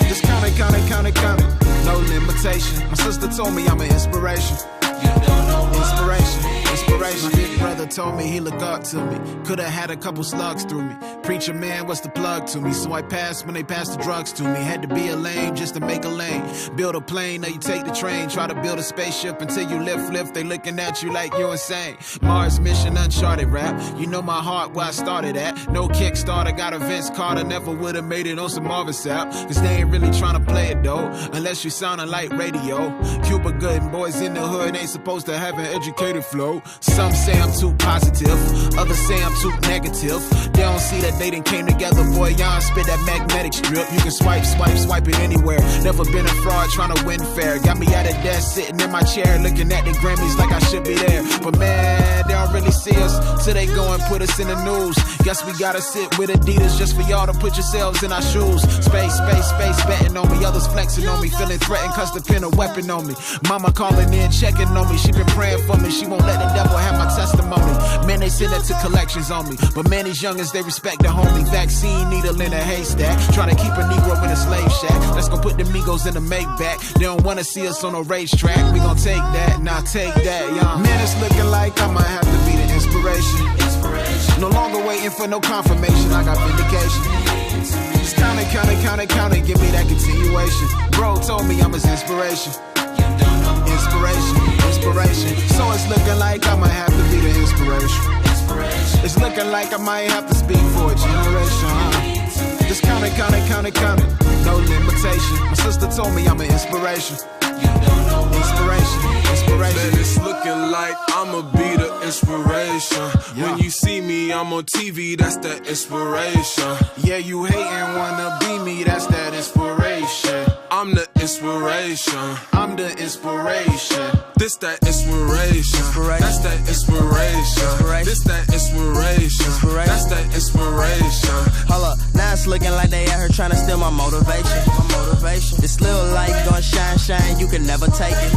Just count it, no limitation. My sister told me I'm an inspiration. Inspiration. My big brother told me he looked up to me. Could've had a couple slugs through me. Preacher man, what's the plug to me? So I passed when they passed the drugs to me. Had to be a lane just to make a lane. Build a plane, now you take the train. Try to build a spaceship until you lift. They looking at you like you're insane. Mars mission, uncharted rap. You know my heart where I started at. No Kickstarter, got a Vince Carter. Never would've made it on some Marvin Sapp. Cause they ain't really trying to play it though. Unless you sounding like radio. Cuba good and boys in the hood ain't supposed to have an educated flow. Some say I'm too positive, others say I'm too negative. They don't see that they done came together, boy, y'all spit that magnetic strip. You can swipe it anywhere. Never been a fraud trying to win fair. Got me at a desk, sitting in my chair, looking at the Grammys like I should be there. But man, they don't really see us, so they go and put us in the news. Guess we gotta sit with Adidas just for y'all to put yourselves in our shoes. Space, betting on me, others flexing on me, feeling threatened cause they pin a weapon on me. Mama calling in, checking on me, she been praying for me, she won't let the devil have my testimony. Man, they send that to collections on me, but man, these youngins, they respect the homie. Vaccine needle in a haystack, trying to keep a Negro in a slave shack. Let's go put the Migos in the make back. They don't wanna see us on a racetrack. We gon' take that, now take that, y'all. Man, it's looking like I might have to be the inspiration. No longer waiting for no confirmation, I got vindication. Just count it, give me that continuation. Bro told me I'm his inspiration. Inspiration. So it's looking like I might have to be the inspiration. It's looking like I might have to speak for a generation. Just count it, no limitation. My sister told me I'm an inspiration. Inspiration. Man, it's looking like I'ma be the inspiration. When you see me, I'm on TV, that's that inspiration. Yeah, you hating, wanna be me, that's that inspiration. I'm the inspiration. I'm the inspiration. This that inspiration. That's that inspiration. This that inspiration. That's that inspiration. Hold up, now it's looking like they out here trying to steal my motivation. This little light gon' shine, shine, you can never take it.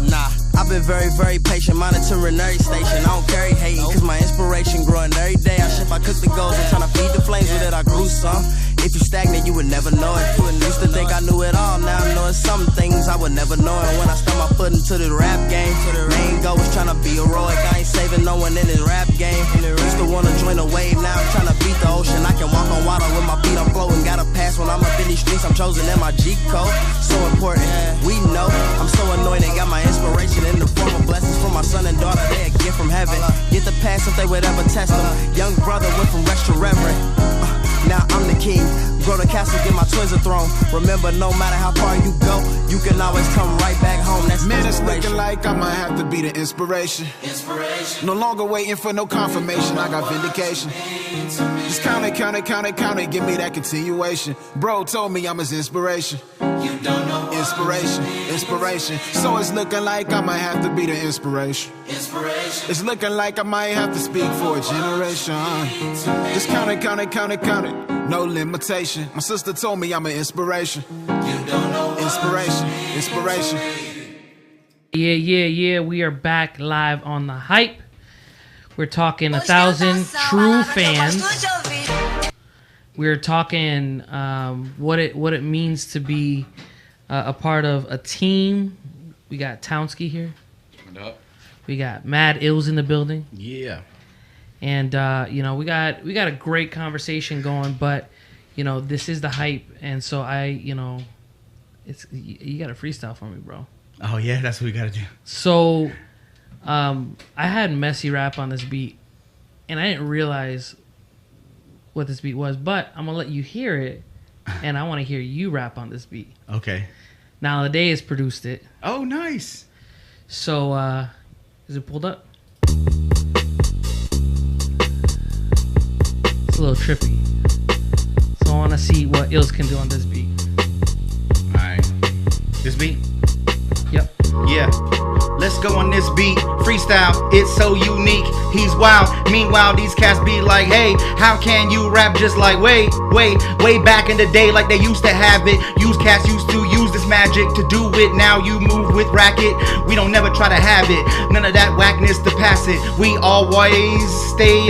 Nah, I've been very, very patient, monitoring every station. I don't carry hating, cause my inspiration growing every day. I shift, I cook the goals, I'm trying to feed the flames with it, I grew some. If you stagnant, you would never know it. Used to think I knew it all, now I know it's some things I would never know. And when I start my foot into the rap game, the main goal was trying to be heroic. I ain't saving no one in this rap game. Used to wanna join the wave, now I'm trying to beat the ocean. I can walk on water with my feet, I'm floating. Got a pass when I'm up in these streets, I'm chosen in my G code. So important, we know. I'm so anointed, got my inspiration in the form of blessings from my son and daughter. They a gift from heaven. Get the pass if they would ever test them. Young brother went from rest to reverend. Now I'm the king. Grow the castle, give my twins a throne. Remember, no matter how far you go, you can always come right back home. That's man, it's looking like I might have to be the inspiration. No longer waiting for no confirmation. I got vindication. Just count it, count it, count it, count it. Give me that continuation. Bro told me I'm his inspiration. You don't know inspiration, inspiration. So it's looking like I might have to be the inspiration. It's looking like I might have to speak for a generation. Just count it, count it, count it, count it. No limitation. My sister told me I'm an inspiration. You don't know inspiration, inspiration. Yeah. We are back live on the hype. We're talking 1,000 true fans. We're talking what it means to be a part of a team. We got Townsky here. What up? We got MADD ILLZ in the building. Yeah. And we got a great conversation going, but this is the hype, and so it's you got to freestyle for me, bro. Oh yeah, that's what we gotta do. So, I had Messy rap on this beat, and I didn't realize what this beat was, but I'm gonna let you hear it, and I want to hear you rap on this beat. Okay. Now Ladae has produced it. Oh, nice. So, is it pulled up? It's a little trippy. So I want to see what ILLZ can do on this beat. Alright. This beat? Yep. Yeah. Let's go on this beat. Freestyle, it's so unique. He's wild. Meanwhile, these cats be like, hey, how can you rap just like way back in the day like they used to have it? Cats used to use this magic to do it. Now you move with racket. We don't never try to have it. None of that whackness to pass it. We always stay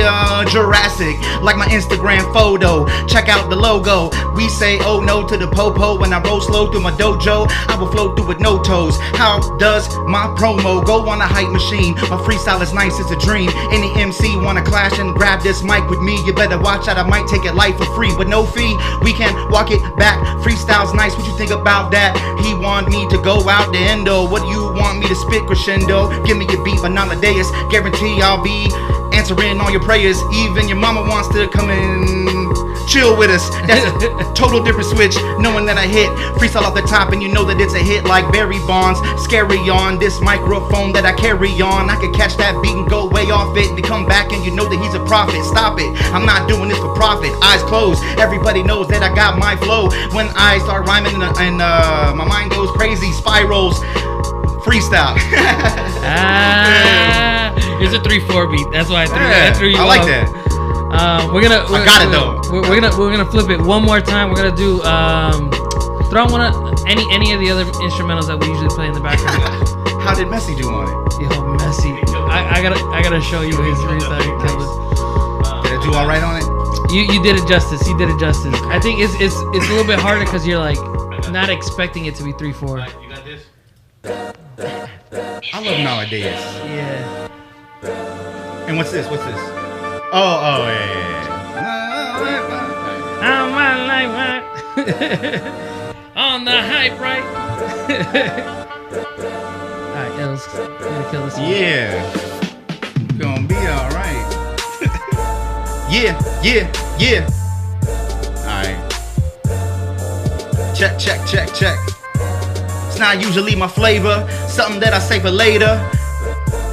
Jurassic. Like my Instagram photo. Check out the logo. We say oh no to the popo. When I roll slow through my dojo, I will flow through with no toes. How does my promo go on a hype machine? My freestyle is nice, it's a dream. Any MC wanna clash and grab this mic with me? You better watch out, I might take it light for free. With no fee, we can walk it back. Freestyle's nice, what you think about that? He want me to go out the endo. What do you want me to spit crescendo? Give me your beat, but not Ladaeus. Guarantee I'll be answering all your prayers. Even your mama wants to come and chill with us. That's a total different switch. Knowing that I hit freestyle off the top, and you know that it's a hit like Barry Bonds. Scary on this microphone that I carry on. I could catch that beat and go way off it, to come back and you know that he's a prophet. Stop it, I'm not doing this for profit. Eyes closed, everybody knows that I got my flow. When I start rhyming and my mind goes crazy, spirals. Freestyle. It's a 3/4 beat. That's why I threw you I like that. We're gonna We're gonna flip it one more time. We're gonna do throw on one of any of the other instrumentals that we usually play in the background. How did Messy do on it? Yo, Messy. I gotta show you his freestyle. Did I do all right on it? You did it justice. You did it justice. I think it's a little bit harder because you're like not expecting it to be 3/4. You got this? I love nowadays. Yeah. And what's this? What's this? Oh, yeah. On my life, on the hype, right? Alright, ILLZ, we're gonna kill this one. Yeah. Gonna be alright. Yeah. Alright. Check. It's not usually my flavor. Something that I say for later.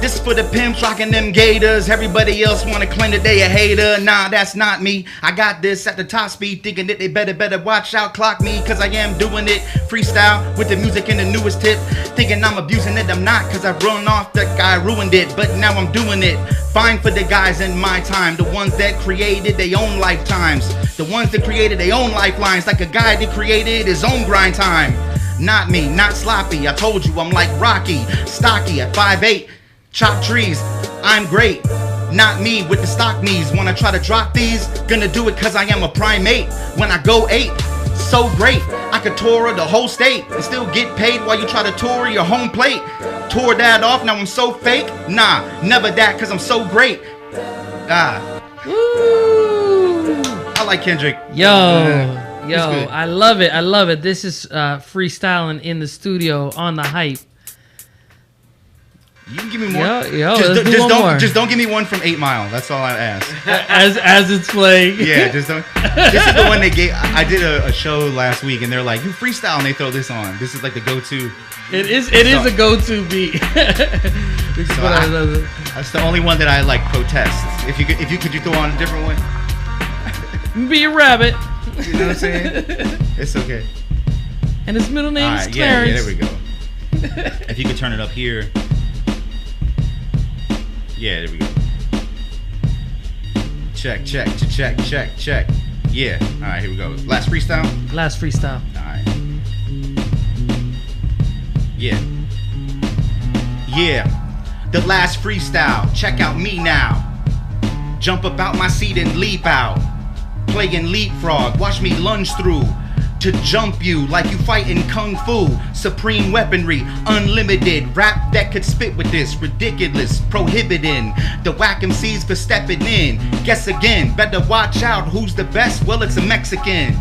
This for the pimps rocking them gators. Everybody else wanna claim that they a hater. Nah, that's not me. I got this at the top speed, thinking that they better watch out, clock me, cause I am doing it. Freestyle with the music and the newest tip. Thinking I'm abusing it, I'm not, cause I run off that guy ruined it. But now I'm doing it. Fine for the guys in my time, the ones that created their own lifetimes, the ones that created their own lifelines, like a guy that created his own grind time. Not me, not sloppy. I told you I'm like Rocky, stocky at 5'8". Chop trees, I'm great. Not me with the stock knees. When I try to drop these, gonna do it cause I am a primate. When I go 8, so great. I could tour the whole state and still get paid while you try to tour your home plate. Tore that off, now I'm so fake. Nah, never that cause I'm so great. Woo! I like Kendrick. Yo, I love it. I love it. This is freestyling in the studio on the hype. You can give me more. Just don't give me one from 8 Mile. That's all I ask. As it's playing. Yeah, just don't. This is the one they gave. I did a show last week, and they're like, "You freestyle," and they throw this on. This is like the go-to. It is a go-to beat. That's the only one that I like protest. If you could you throw on a different one? Be a rabbit. You know what I'm saying? It's okay. And his middle name is Yeah, Clarence. there we go. If you could turn it up here. Yeah, there we go. Check. Yeah. All right, here we go. Last freestyle. All right. Yeah. The last freestyle. Check out me now. Jump up out my seat and leap out. Playing leapfrog. Watch me lunge through. To jump you like you fighting kung fu. Supreme weaponry, unlimited. Rap that could spit with this. Ridiculous, prohibiting. The whack MCs for stepping in. Guess again, better watch out. Who's the best? Well, it's a Mexican.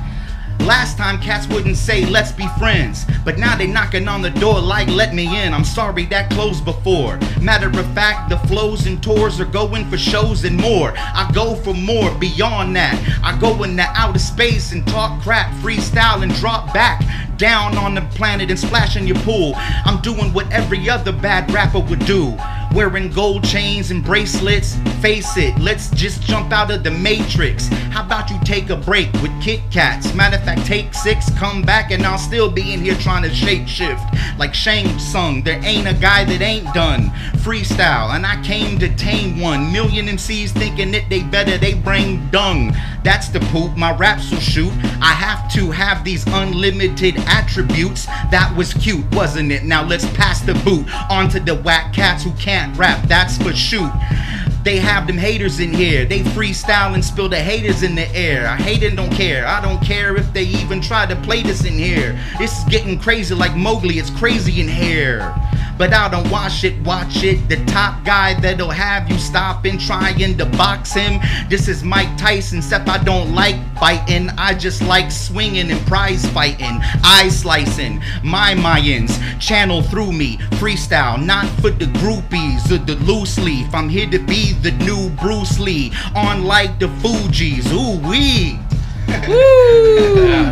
Last time cats wouldn't say let's be friends, but now they knocking on the door like let me in. I'm sorry that closed before. Matter of fact, the flows and tours are going for shows and more. I go for more beyond that. I go into outer space and talk crap, freestyle and drop back down on the planet and splash in your pool. I'm doing what every other bad rapper would do. Wearing gold chains and bracelets. Face it, let's just jump out of the matrix. How about you take a break with Kit Kats? Matter of fact, take 6, come back, and I'll still be in here trying to shape shift. Like Shane sung, there ain't a guy that ain't done freestyle, and I came to tame 1 million MCs thinking that they better, they bring dung. That's the poop, my raps will shoot. I have to have these unlimited attributes. That was cute, wasn't it? Now let's pass the boot on to the whack cats who can't rap, that's for shoot. They have them haters in here. They freestyle and spill the haters in the air. I hate and don't care. I don't care if they even try to play this in here. This is getting crazy like Mowgli. It's crazy in here. But I don't watch it. The top guy that'll have you stopping, trying to box him. This is Mike Tyson, except I don't like biting. I just like swinging and prize fighting. Eye slicing. My Mayans channel through me. Freestyle, not for the groupies or the loose leaf. I'm here to be the new Bruce Lee. On like the Fugees. Ooh wee. Woo!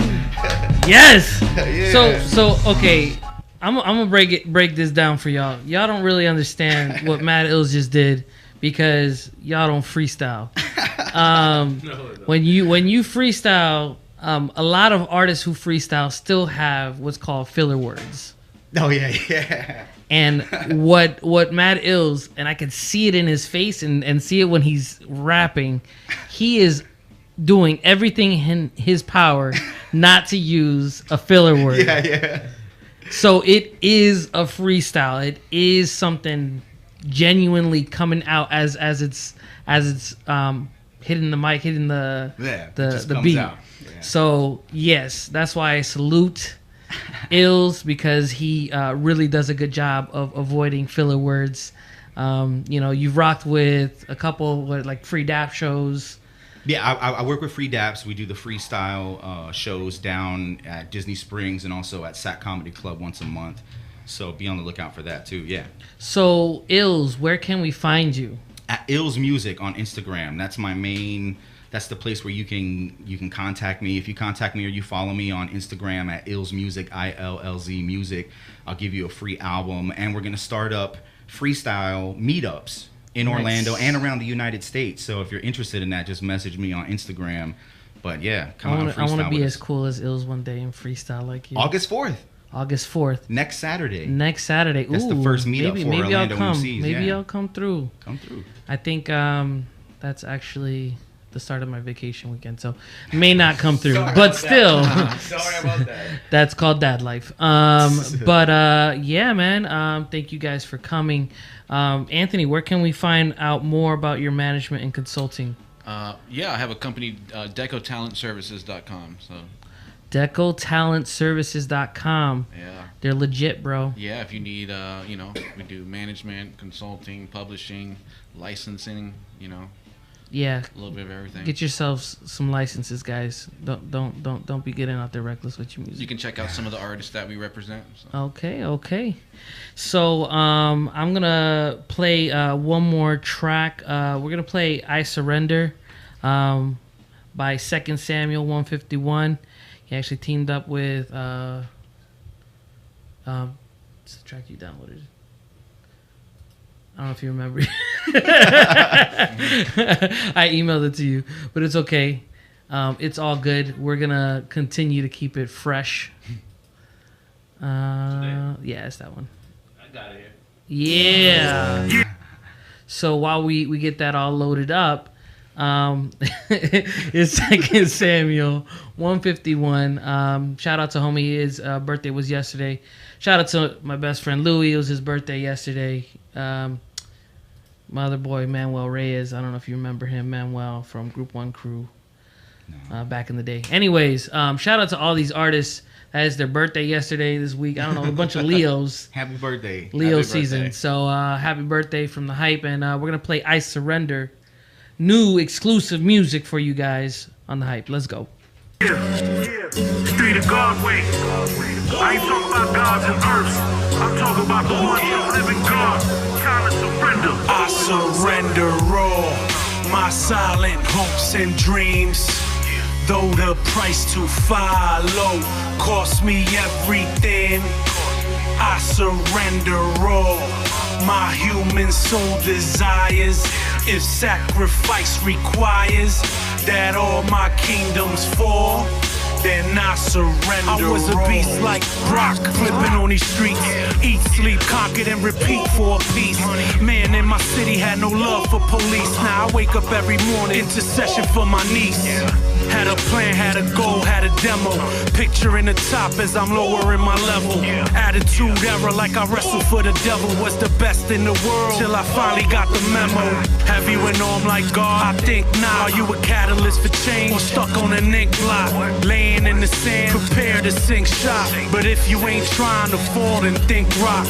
Yes. Yeah. So okay. I'm gonna break this down for y'all. Y'all don't really understand what MADD ILLZ just did because y'all don't freestyle. When you freestyle, a lot of artists who freestyle still have what's called filler words. Oh yeah. And what MADD ILLZ, and I can see it in his face and see it when he's rapping, he is doing everything in his power not to use a filler word. Yeah. So it is a freestyle. It is something genuinely coming out as it's hitting the mic, hitting the beat. Out. Yeah. So yes, that's why I salute ILLZ, because he really does a good job of avoiding filler words. You've rocked with a couple like free DAP shows. Yeah, I work with Free Daps. We do the freestyle shows down at Disney Springs and also at Sac Comedy Club once a month. So be on the lookout for that too. Yeah. So ILLZ, where can we find you? At ILLZ Music on Instagram. That's my main. That's the place where you can contact me. If you contact me or you follow me on Instagram at ILLZ Music, ILLZ Music, I'll give you a free album. And we're gonna start up freestyle meetups in Nice. Orlando and around the United States. So if you're interested in that, just message me on Instagram. But yeah, come on, freestyle I want to be with as us. cool as ILLZ one day and freestyle like you. August 4th. August 4th. Next Saturday. Next Saturday. That's Ooh, the first meetup maybe, for maybe Orlando I'll come. MCs, Maybe yeah. I'll come through. Come through. I think that's actually the start of my vacation weekend, so may not come through. But still, Sorry about that. That's called dad life. But yeah, man. Thank you guys for coming. Anthony, where can we find out more about your management and consulting? Yeah, I have a company, DecoTalentServices.com. So DecoTalentServices.com. yeah, They're legit, bro. yeah. If you need, we do management, consulting, publishing, licensing. Yeah. A little bit of everything. Get yourselves some licenses, guys. Don't be getting out there reckless with your music. You can check out some of the artists that we represent. So. Okay. So I'm gonna play one more track. We're gonna play "I Surrender" by 2 Samuel 151. He actually teamed up with it's the track you downloaded. I don't know if you remember. I emailed it to you, but it's okay. It's all good. We're gonna continue to keep it fresh. Yeah, it's that one. I got it here. Yeah. So while we get that all loaded up, it's 2 Samuel 151. Shout out to homie. His birthday was yesterday. Shout out to my best friend Louis. It was his birthday yesterday. My other boy Manuel Reyes. I don't know if you remember him, Manuel from Group 1 Crew. Back in the day. Anyways, shout out to all these artists. That is their birthday yesterday, this week. I don't know, a bunch of Leos. Happy birthday. Leo Happy season. birthday. So happy birthday from the Hype. And we're going to play "I Surrender." New exclusive music for you guys on the Hype. Let's go. Street of God way. I ain't talking about gods and earths. I'm talking about the one true living God. Time to surrender. I surrender all my silent hopes and dreams. Though the price to follow cost me everything, I surrender all my human soul desires. If sacrifice requires that all my kingdoms fall, then I surrender. I was a beast like Brock, flipping on these streets. Eat, sleep, conquered, and repeat for a piece. Man in my city had no love for police. Now I wake up every morning, intercession for my niece. Had a plan, had a goal, had a demo. Picturing the top as I'm lowering my level. Attitude error like I wrestle for the devil. Was the best in the world till I finally got the memo. Have you an arm like God? I think not. Are you a catalyst for change or stuck on an ink blot? Laying in the sand, prepare to sink shot. But if you ain't trying to fall, then think rock.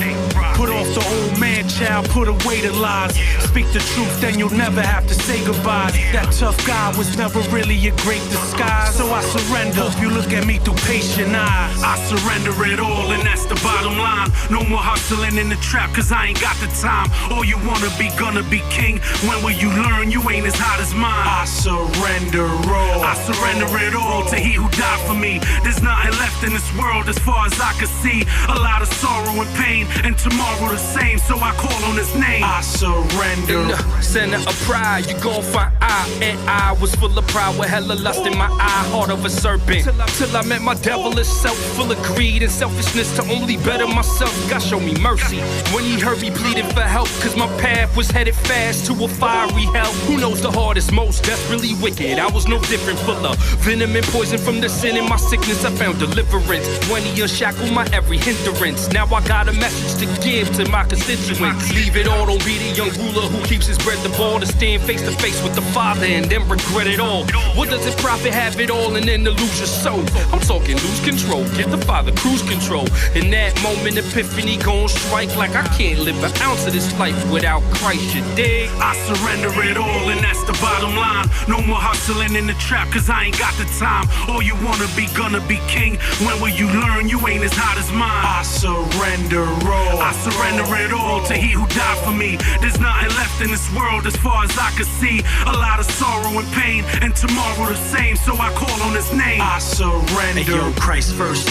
Put off the old man, child, put away the lies. Speak the truth, then you'll never have to say goodbye. That tough guy was never really a great disguise. So I surrender. Hope you look at me through patient eyes. I surrender it all, and that's the bottom line. No more hustling in the trap, cause I ain't got the time. All you wanna be, gonna be king. When will you learn you ain't as hot as mine? I surrender all. I surrender it all to he who died for me. There's nothing left in this world as far as I can see. A lot of sorrow and pain, and tomorrow the same. So I call on his name. I surrender. In the center of pride, you gon' find and I was full of pride with hella lust in my eye, heart of a serpent. Till I met my devilish self, full of greed and selfishness to only better myself. God showed me mercy when he heard me pleading for help, cause my path was headed fast to a fiery hell. Who knows the hardest, most desperately wicked? I was no different, full of venom and poison from the sin in my sickness. I found deliverance when he unshackled my every hindrance. Now I got a message to give to my constituents. Leave it all, don't be the young ruler who keeps his bread the ball, to stand face to face with the Father and then regret it all. What does it profit have it all and then to lose your soul? I'm talking lose control, give the Father cruise control. In that moment, epiphany gon' strike like I can't live an ounce of this life without Christ, you dig? I surrender it all, and that's the bottom line. No more hustling in the trap, cause I ain't got the time. All you wanna be, gonna be king. When will you learn you ain't as hot as mine? I surrender all. I surrender it all to he who died for me. There's nothing left in this world as far as I can see. A lot of sorrow and pain, and tomorrow the same. So I call on his name. I surrender. Hey, yo, Christ first.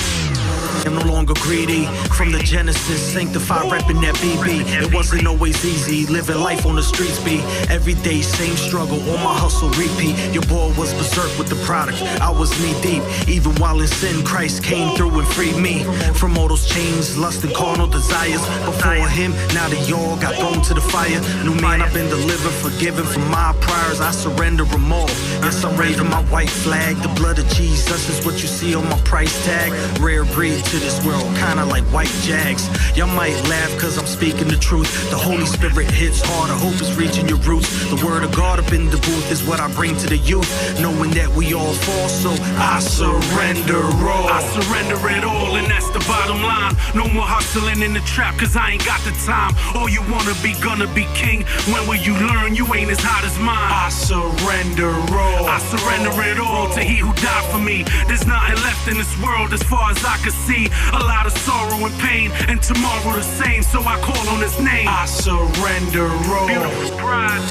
I'm no longer greedy. From the Genesis, sanctified, reppin' that BB. It wasn't always easy, living life on the streets be. Every day, same struggle, all my hustle repeat. Your boy was berserk with the product, I was knee deep. Even while in sin, Christ came through and freed me from all those chains, lust and carnal desires. Before him, now they all got thrown to the fire. New man, I've been delivered, forgiven from my priors. I surrender them all. Yes, I'm raving my white flag. The blood of Jesus is what you see on my price tag. Rare breed to this world, kinda like white jags. Y'all might laugh cause I'm speaking the truth. The Holy Spirit hits hard, I hope it's reaching your roots. The word of God up in the booth is what I bring to the youth. Knowing that we all fall, so I surrender all. I surrender it all, and that's the bottom line. No more hustling in the trap, cause I ain't got the time. All you wanna be, gonna be king. When will you learn you ain't as hot as mine? I surrender all. I surrender it all to he who died for me. There's nothing left in this world as far as I can see. A lot of sorrow and pain, and tomorrow the same, so I call on his name. I surrender all. Beautiful bride.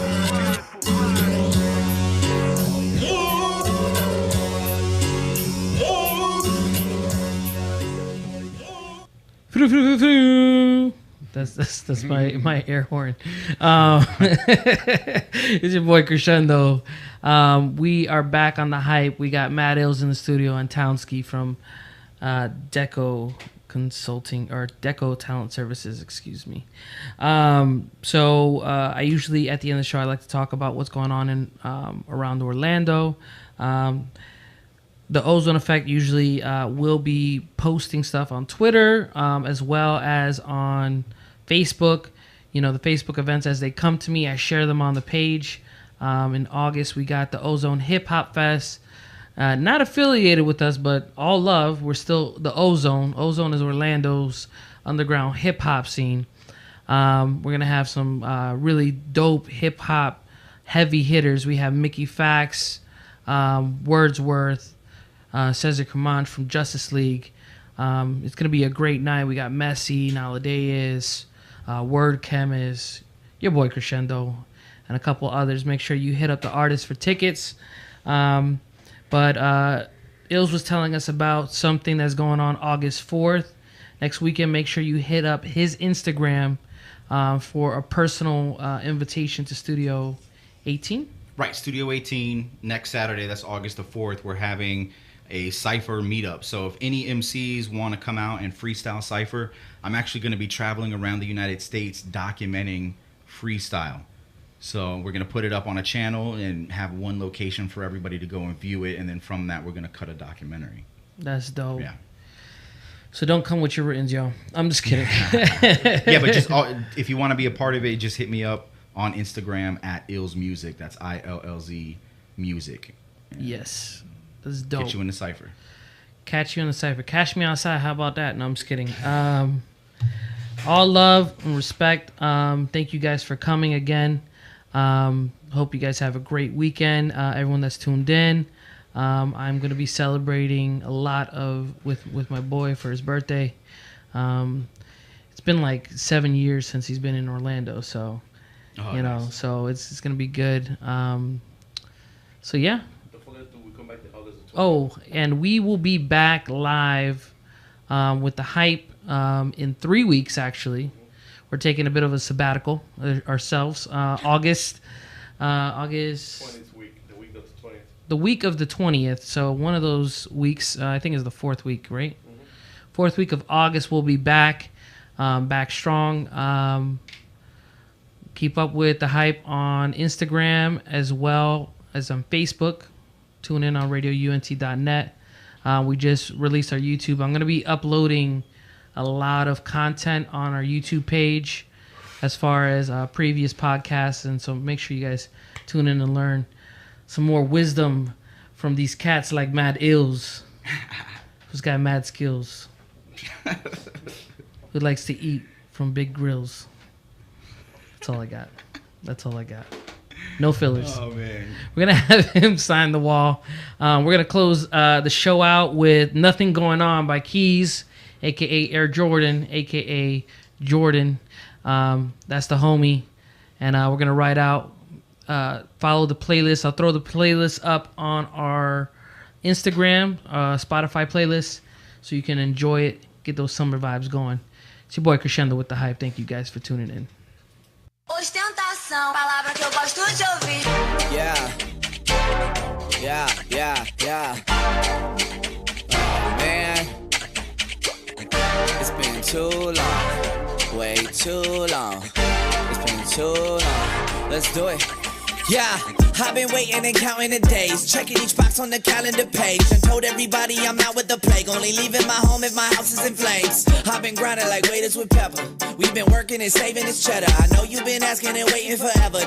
That's my air horn. It's your boy Crescendo. We are back on the hype. We got MADD ILLZ in the studio and Townsky from Deco Consulting or Deco Talent Services, excuse me. So I usually at the end of the show I like to talk about what's going on in around Orlando. The Ozone Effect usually will be posting stuff on Twitter as well as on Facebook. You know, the Facebook events as they come to me, I share them on the page. In August, we got the Ozone Hip Hop Fest. Not affiliated with us, but all love. We're still the Ozone. Ozone is Orlando's underground hip hop scene. We're going to have some really dope hip hop heavy hitters. We have Mickey Fax, Wordsworth, Cesar Command from Justice League. It's going to be a great night. We got Messi, Naladeus, Word Chemist, your boy Crescendo, and a couple others. Make sure you hit up the artists for tickets. But ILLZ was telling us about something that's going on August 4th. Next weekend, make sure you hit up his Instagram for a personal invitation to Studio 18. Right, Studio 18, next Saturday, that's August the 4th, we're having a Cypher meetup. So if any MCs want to come out and freestyle Cypher, I'm actually going to be traveling around the United States documenting freestyle. So we're going to put it up on a channel and have one location for everybody to go and view it. And then from that, we're going to cut a documentary. That's dope. Yeah. So don't come with your writtens, yo. I'm just kidding. Yeah, but just if you want to be a part of it, just hit me up on Instagram at ILLZ Music. That's ILLZ Music. And yes. That's dope. Get you in the Cypher. Catch you in the Cypher. Catch me outside. How about that? No, I'm just kidding. All love and respect. Thank you guys for coming again. Hope you guys have a great weekend. Everyone that's tuned in. I'm going to be celebrating a lot with my boy for his birthday. It's been like 7 years since he's been in Orlando, so you know, nice. So it's going to be good. So yeah. Oh, and we will be back live with the hype in 3 weeks. Actually, we're taking a bit of a sabbatical ourselves. August 20th week, the week of the 20th. So one of those weeks, I think, is the 4th week, right? Mm-hmm. 4th week of August, we'll be back strong. Keep up with the hype on Instagram as well as on Facebook. Tune in on radiount.net. We just released our YouTube. I'm going to be uploading a lot of content on our YouTube page as far as previous podcasts. And so make sure you guys tune in and learn some more wisdom from these cats like MADD ILLZ, who's got mad skills, who likes to eat from big grills. That's all I got. That's all I got. No fillers. Oh, man. We're going to have him sign the wall. We're going to close the show out with Nothing Going On by Keys, a.k.a. Air Jordan, a.k.a. Jordan. That's the homie. And we're going to ride out. Follow the playlist. I'll throw the playlist up on our Instagram, Spotify playlist, so you can enjoy it get those summer vibes going. It's your boy Crescendo with the hype. Thank you guys for tuning in. Ostentação, palavra que eu gosto de ouvir. Yeah. Oh man, it's been too long, way too long. It's been too long. Let's do it. Yeah, I've been waiting and counting the days, checking each box on the calendar page, and told everybody I'm out with the plague, only leaving my home if my house is in flames. I've been grinding like waiters with pepper. We've been working and saving this cheddar. I know you've been asking and waiting forever.